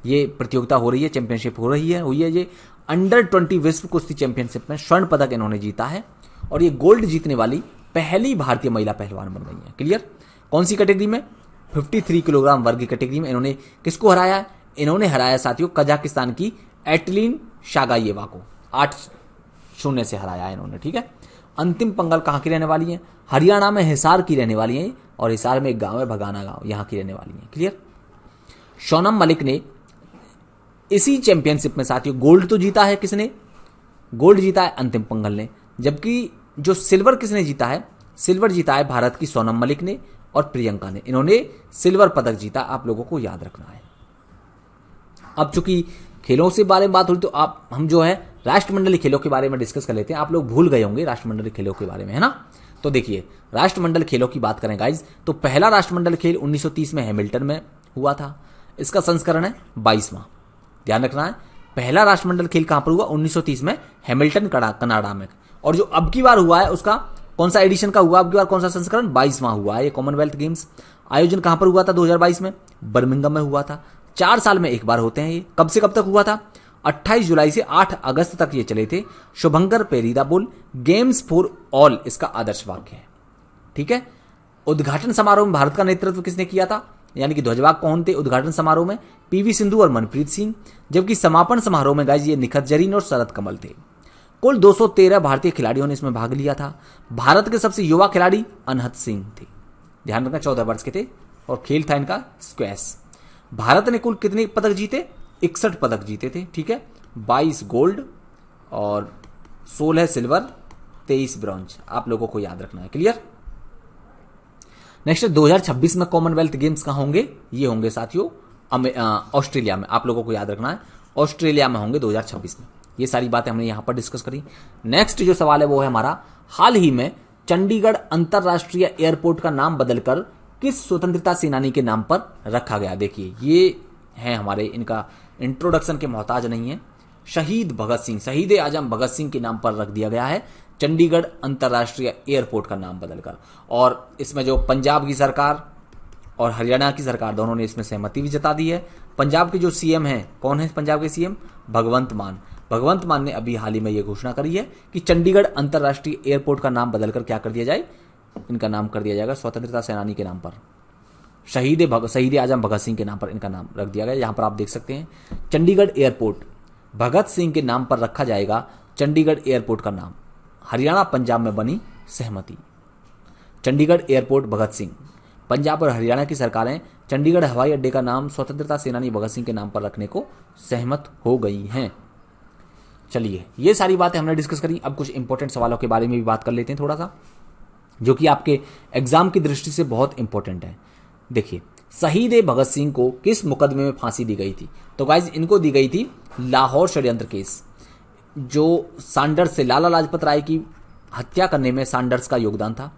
ये प्रतियोगिता हो रही है, चैंपियनशिप हो रही है, हुई है ये अंडर 20 विश्व कुश्ती चैंपियनशिप में स्वर्ण पदक इन्होंने जीता है, और ये गोल्ड जीतने वाली पहली भारतीय महिला पहलवान बन गई है। क्लियर, कौन सी कैटेगरी में, 53 किलोग्राम वर्ग की कैटेगरी में इन्होंने किसको हराया है, इन्होंने हराया साथियों कजाकिस्तान की एटलिन शागायेवा को 8-0 से हराया है इन्होंने। ठीक है, अंतिम पंघल कहाँ की रहने वाली है, हरियाणा में हिसार की रहने वाली है, और हिसार में एक गांव है भगाना गांव, यहां की रहने वाली है। क्लियर, सोनम मलिक ने इसी चैंपियनशिप में साथियों गोल्ड तो जीता है, किसने गोल्ड जीता है, अंतिम पंघल ने, जबकि जो सिल्वर किसने जीता है, सिल्वर जीता है भारत की सोनम मलिक ने और प्रियंका ने, इन्होंने सिल्वर पदक जीता, आप लोगों को याद रखना है। अब चूंकि खेलों से बारे में बात हुई तो आप हम जो है राष्ट्रमंडलीय खेलों के बारे में डिस्कस कर लेते हैं। आप लोग भूल गए होंगे राष्ट्रमंडलीय खेलों के बारे में, है ना। तो देखिए राष्ट्रमंडल खेलों की बात करें गाइज, तो पहला राष्ट्रमंडल खेल 1930 में हैमिल्टन में हुआ था, इसका संस्करण है 22वां, ध्यान रखना है। पहला राष्ट्रमंडल खेल कहां पर हुआ, 1930 में हैमिल्टन कनाडा में, और जो अब की बार हुआ है उसका कौन सा एडिशन का हुआ, अब की बार कौन सा संस्करण, 22वां हुआ है। ये कॉमनवेल्थ गेम्स आयोजन कहां पर हुआ था 2022 में, बर्मिंघम में हुआ था। 4 साल में एक बार होते हैं ये, कब से कब तक हुआ था, 28 जुलाई से 8 अगस्त तक ये चले थे। शुभंकर पेरीदा बोल गेम्स फॉर ऑल इसका आदर्श वाक्य है। ठीक है, उद्घाटन समारोह में भारत का नेतृत्व किसने किया था, यानी कि ध्वजवाहक कौन थे उद्घाटन समारोह में, पीवी सिंधु और मनप्रीत सिंह, जबकि समापन समारोह में गाइज ये निखत जरीन और शरद कमल थे। कुल 213 भारतीय खिलाड़ियों ने इसमें भाग लिया था। भारत के सबसे युवा खिलाड़ी अनहत सिंह थे, ध्यान रखना 14 वर्ष के थे, और खेल था इनका स्क्वैश। भारत ने कुल कितने पदक जीते, 61 पदक जीते थे। ठीक है, 22 गोल्ड और 16 सिल्वर, 23 ब्रॉन्ज, आप लोगों को याद रखना है। क्लियर, नेक्स्ट 2026 में कॉमनवेल्थ गेम्स कहां होंगे, ये होंगे साथियों ऑस्ट्रेलिया में, आप लोगों को याद रखना है ऑस्ट्रेलिया में होंगे 2026 में। ये सारी बातें हमने यहां पर डिस्कस करी। नेक्स्ट जो सवाल है वो है हमारा, हाल ही में चंडीगढ़ अंतरराष्ट्रीय एयरपोर्ट का नाम बदलकर किस स्वतंत्रता सेनानी के नाम पर रखा गया। देखिए ये है हमारे, इनका इंट्रोडक्शन के मोहताज नहीं है, शहीद भगत सिंह, शहीद आजम भगत सिंह के नाम पर रख दिया गया है चंडीगढ़ अंतरराष्ट्रीय एयरपोर्ट का नाम बदलकर। और इसमें जो पंजाब की सरकार और हरियाणा की सरकार दोनों ने इसमें सहमति भी जता दी है। पंजाब के जो सीएम हैं, कौन है पंजाब के सीएम, भगवंत मान, भगवंत मान ने अभी हाल ही में यह घोषणा करी है कि चंडीगढ़ अंतरराष्ट्रीय एयरपोर्ट का नाम बदलकर क्या कर दिया जाए, इनका नाम कर दिया जाएगा स्वतंत्रता सेनानी के नाम पर, शहीद आजम भगत सिंह के नाम पर इनका नाम रख दिया गया। यहां पर आप देख सकते हैं चंडीगढ़ एयरपोर्ट भगत सिंह के नाम पर रखा जाएगा, चंडीगढ़ एयरपोर्ट का नाम। हरियाणा पंजाब में बनी सहमति, चंडीगढ़ एयरपोर्ट भगत सिंह। पंजाब और हरियाणा की सरकारें चंडीगढ़ हवाई अड्डे का नाम स्वतंत्रता सेनानी भगत सिंह के नाम पर रखने को सहमत हो गई हैं। चलिए ये सारी बातें हमने डिस्कस करी। अब कुछ इंपॉर्टेंट सवालों के बारे में भी बात कर लेते हैं थोड़ा सा, जो कि आपके एग्जाम की दृष्टि से बहुत इंपॉर्टेंट है। देखिए शहीद भगत सिंह को किस मुकदमे में फांसी दी गई थी, तो गाइज इनको दी गई थी लाहौर षड्यंत्र केस, जो सैंडर्स से लाला लाजपत राय की हत्या करने में सैंडर्स का योगदान था।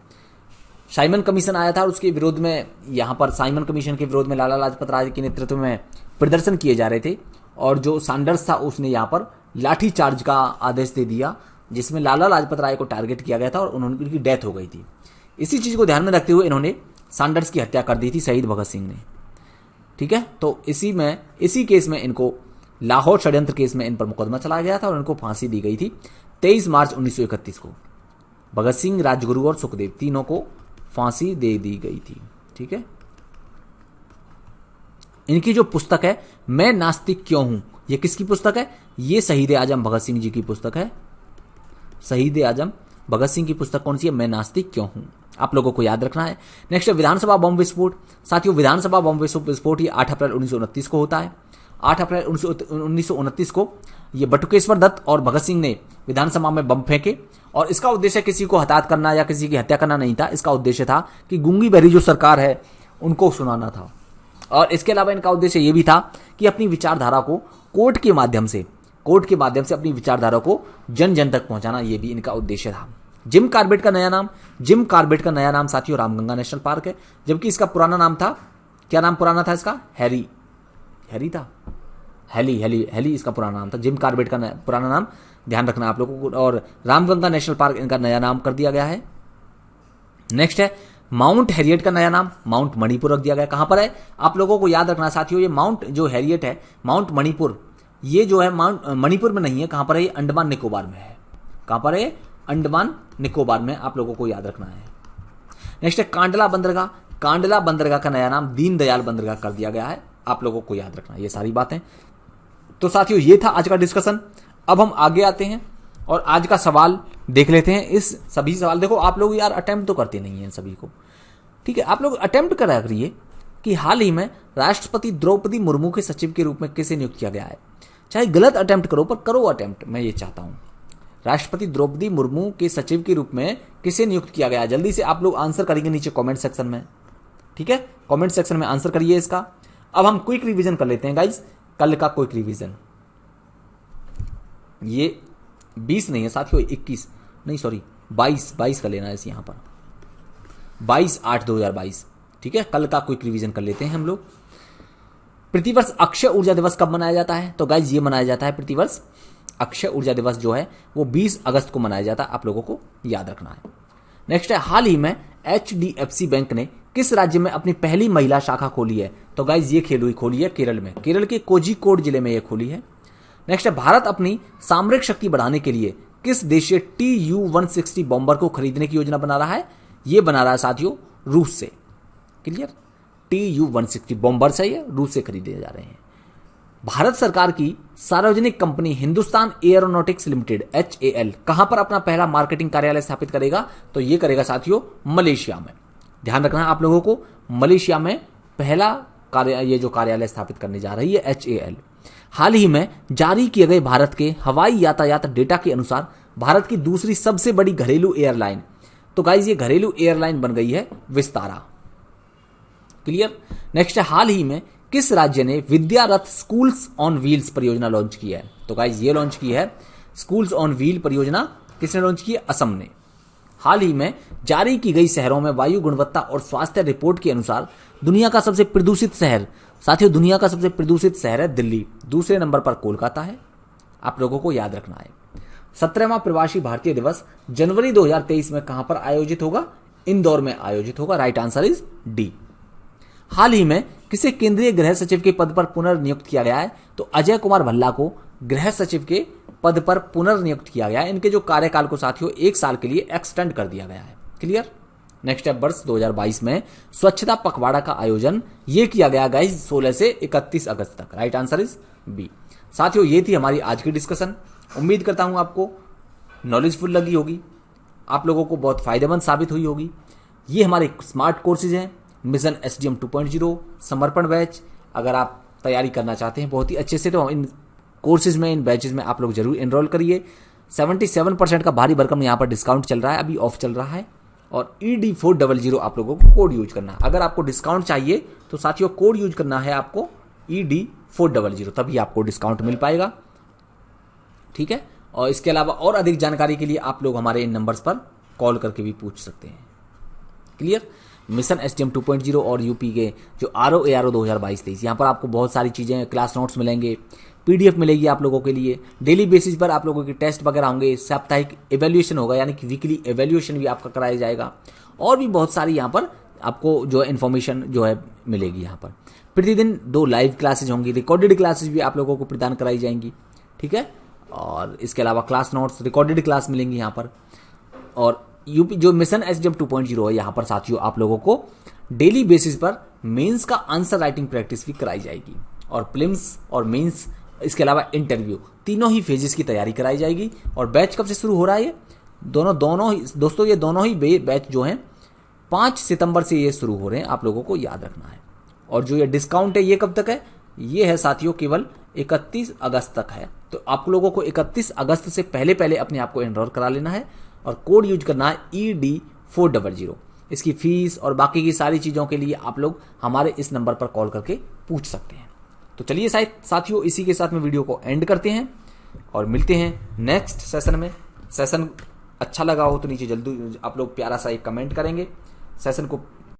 साइमन कमीशन आया था और उसके विरोध में, यहां पर साइमन कमीशन के विरोध में लाला लाजपत राय के नेतृत्व में प्रदर्शन किए जा रहे थे, और जो सैंडर्स था उसने यहां पर लाठी चार्ज का आदेश दे दिया, जिसमें लाला लाजपत राय को टारगेट किया गया था और उनकी डेथ हो गई थी। इसी चीज को ध्यान में रखते हुए इन्होंने सैंडर्स की हत्या कर दी थी शहीद भगत सिंह ने। ठीक है, तो इसी केस में इनको, लाहौर षड्यंत्र केस में इन पर मुकदमा चलाया गया था और इनको फांसी दी गई थी 23 मार्च 1931 को। भगत सिंह, राजगुरु और सुखदेव तीनों को फांसी दे दी गई थी। ठीक है, इनकी जो पुस्तक है मैं नास्तिक क्यों हूं, ये किसकी पुस्तक है? ये शहीद आजम भगत सिंह जी की पुस्तक है। शहीद आजम भगत सिंह की पुस्तक कौन सी है? मैं नास्तिक क्यों हूं। आप लोगों को याद रखना है। नेक्स्ट है विधानसभा बम विस्फोट। साथियों विधानसभा बम विस्फोट ये 8 अप्रैल 1929 को होता है। 8 अप्रैल 1929 को ये बटुकेश्वर दत्त और भगत सिंह ने विधानसभा में बम फेंके और इसका उद्देश्य किसी को हताहत करना या किसी की हत्या करना नहीं था। इसका उद्देश्य था कि गूंगी बहरी जो सरकार है उनको सुनाना था। और इसके अलावा इनका उद्देश्य ये भी था कि अपनी विचारधारा को कोर्ट के माध्यम से अपनी विचारधारा को जन जन तक पहुंचाना, ये भी इनका उद्देश्य था। जिम कार्बेट का नया नाम साथियों रामगंगा नेशनल पार्क है, जबकि इसका पुराना नाम था, क्या नाम पुराना था इसका? हैरी था, हेली इसका पुराना नाम था। जिम कार्बेट का पुराना नाम ध्यान रखना आप लोगों को, और रामगंगा नेशनल पार्क इनका नया नाम कर दिया गया है। नेक्स्ट है माउंट हैरियट का नया नाम माउंट मणिपुर रख दिया गया। कहां पर है? आप लोगों को याद रखना साथियों, ये माउंट जो हैरियट है, माउंट मणिपुर, ये जो है माउंट मणिपुर में नहीं है। कहां पर है? ये अंडमान निकोबार में है। कहां पर है? अंडमान निकोबार में। आप लोगों को याद रखना है। नेक्स्ट है कांडला बंदरगाह का नया नाम दीनदयाल बंदरगाह कर दिया गया है। आप लोगों को याद रखना ये सारी बातें। तो साथियों ये था आज का डिस्कशन। अब हम आगे आते हैं और आज का सवाल देख लेते हैं। इस सभी सवाल देखो, आप लोग यार अटेम्प्ट तो करते नहीं है इन सभी को, ठीक है? आप लोग अटेम्प्ट करा करिए कि हाल ही में राष्ट्रपति द्रौपदी मुर्मू के सचिव के रूप में किसे नियुक्त किया गया है। चाहे गलत अटेम्प्ट करो पर करो अटेम्प्ट, मैं ये चाहता हूं। राष्ट्रपति द्रौपदी मुर्मू के सचिव के रूप में किसे नियुक्त किया गया है? जल्दी से आप लोग आंसर करेंगे नीचे कमेंट सेक्शन में, ठीक है? कमेंट सेक्शन में आंसर करिए इसका। अब हम क्विक रिवीजन कर लेते हैं गाइज, कल का क्विक रिवीजन। ये 20 नहीं है साथियों, 21 नहीं, सॉरी 22 का लेना है इस यहां पर, 22/8/2022, ठीक है? कल का क्विक रिवीजन कर लेते हैं हम लोग। प्रतिवर्ष अक्षय ऊर्जा दिवस कब मनाया जाता है? तो गाइज ये मनाया जाता है प्रतिवर्ष अक्षय ऊर्जा दिवस जो है वो 20 अगस्त को मनाया जाता है। आप लोगों को याद रखना है। नेक्स्ट है हाल ही में HDFC बैंक ने किस राज्य में अपनी पहली महिला शाखा खोली है? तो गाइज ये खोली है केरल में, केरल के कोझिकोड जिले में ये खोली है। नेक्स्ट है भारत अपनी सामरिक शक्ति बढ़ाने के लिए किस देश से Tu-160 बॉम्बर को खरीदने की योजना बना रहा है? ये बना रहा है साथियों रूस से। क्लियर? Tu-160 बॉम्बर से ये रूस से खरीदे जा रहे हैं। भारत सरकार की सार्वजनिक company Hindustan aeronautics limited HAL कहां पर अपना पहला मार्केटिंग कार्यालय स्थापित करेगा? तो ये करेगा साथियों मलेशिया में। ध्यान रखना है आप लोगों को, मलेशिया में पहला ये जो कार्यालय स्थापित करने जा रही है HAL। हाल ही में जारी किए गए भारत के हवाई यातायात डेटा के अनुसार भारत की दूसरी सबसे बड़ी घरेलू एयरलाइन, तो गाइज ये घरेलू एयरलाइन बन गई है विस्तारा। क्लियर? नेक्स्ट है हाल ही में किस राज्य ने विद्यारथ स्कूल्स ऑन व्हील्स परियोजना लॉन्च की है? तो गाइज ये लॉन्च की है स्कूल्स ऑन व्हील परियोजना, किसने लॉन्च की है? असम ने। हाल ही में जारी की गई शहरों में वायु गुणवत्ता और स्वास्थ्य रिपोर्ट के अनुसार दुनिया का सबसे प्रदूषित शहर, साथियों दुनिया का सबसे प्रदूषित शहर है दिल्ली, दूसरे नंबर पर कोलकाता है। आप लोगों को याद रखना है। 17वां प्रवासी भारतीय दिवस जनवरी 2023 में कहां पर आयोजित होगा? इंदौर में आयोजित होगा। Right answer is D. हाल ही में किसे केंद्रीय गृह सचिव के पद पर पुनर्नियुक्त किया गया है? तो अजय कुमार भल्ला को गृह सचिव के पद पर पुनर्नियुक्त किया गया है। इनके जो कार्यकाल को साथियों 1 साल के लिए एक्सटेंड कर दिया गया है। क्लियर? नेक्स्ट है वर्ष 2022 में स्वच्छता पखवाड़ा का आयोजन ये किया गया गाइस 16 से 31 अगस्त तक। Right answer is B. साथियों ये थी हमारी आज की डिस्कशन। उम्मीद करता हूं आपको नॉलेजफुल लगी होगी, आप लोगों को बहुत फायदेमंद साबित हुई होगी। ये हमारे स्मार्ट कोर्सेज हैं, मिशन SDM 2.0 समर्पण बैच। अगर आप तैयारी करना चाहते हैं बहुत ही अच्छे से तो इन कोर्सेज में, इन बैचेज में आप लोग जरूर एनरोल करिए। 77% का भारी भरकम यहाँ पर डिस्काउंट चल रहा है, अभी ऑफ चल रहा है। और ED400 आप लोगों को कोड यूज करना है। अगर आपको डिस्काउंट चाहिए तो साथियों कोड यूज करना है आपको ED400, तभी आपको डिस्काउंट मिल पाएगा। ठीक है? और इसके अलावा और अधिक जानकारी के लिए आप लोग हमारे इन नंबर्स पर कॉल करके भी पूछ सकते हैं। क्लियर? मिशन SDM 2.0 और यूपी के जो RO-ARO 2022-23 यहाँ पर आपको बहुत सारी चीजें, क्लास नोट्स मिलेंगे, PDF मिलेगी आप लोगों के लिए। डेली बेसिस पर आप लोगों के टेस्ट वगैरह होंगे, साप्ताहिक एवेल्यूएशन होगा यानी कि वीकली एवेल्यूएशन भी आपका कराया जाएगा। और भी बहुत सारी यहाँ पर आपको जो है इन्फॉर्मेशन जो है मिलेगी। यहाँ पर प्रतिदिन 2 लाइव क्लासेज होंगी, रिकॉर्डेड क्लासेज भी आप लोगों को प्रदान कराई जाएंगी। ठीक है? और इसके अलावा क्लास नोट्स, रिकॉर्डेड क्लास मिलेंगी यहाँ पर। और यूपी जो मिशन SDM 2.0 है यहाँ पर साथियों आप लोगों को डेली बेसिस पर मेंस का आंसर राइटिंग प्रैक्टिस भी कराई जाएगी और प्रीलिम्स और मेंस, इसके अलावा इंटरव्यू, तीनों ही फेजेस की तैयारी कराई जाएगी। और बैच कब से शुरू हो रहा है? ये दोनों ही दोस्तों, ये दोनों ही बैच जो हैं 5 सितंबर से ये शुरू हो रहे हैं, आप लोगों को याद रखना है। और जो ये डिस्काउंट है ये कब तक है? ये है साथियों केवल 31 अगस्त तक है। तो आप लोगों को 31 अगस्त से पहले पहले अपने आप को एनरोल करा लेना है और कोड यूज करना है ED400। इसकी फीस और बाकी की सारी चीज़ों के लिए आप लोग हमारे इस नंबर पर कॉल करके पूछ सकते हैं। तो चलिए साथियों, इसी के साथ में वीडियो को एंड करते हैं और मिलते हैं नेक्स्ट सेशन में। सेशन अच्छा लगा हो तो नीचे जल्दी आप लोग प्यारा सा एक कमेंट करेंगे। सेशन को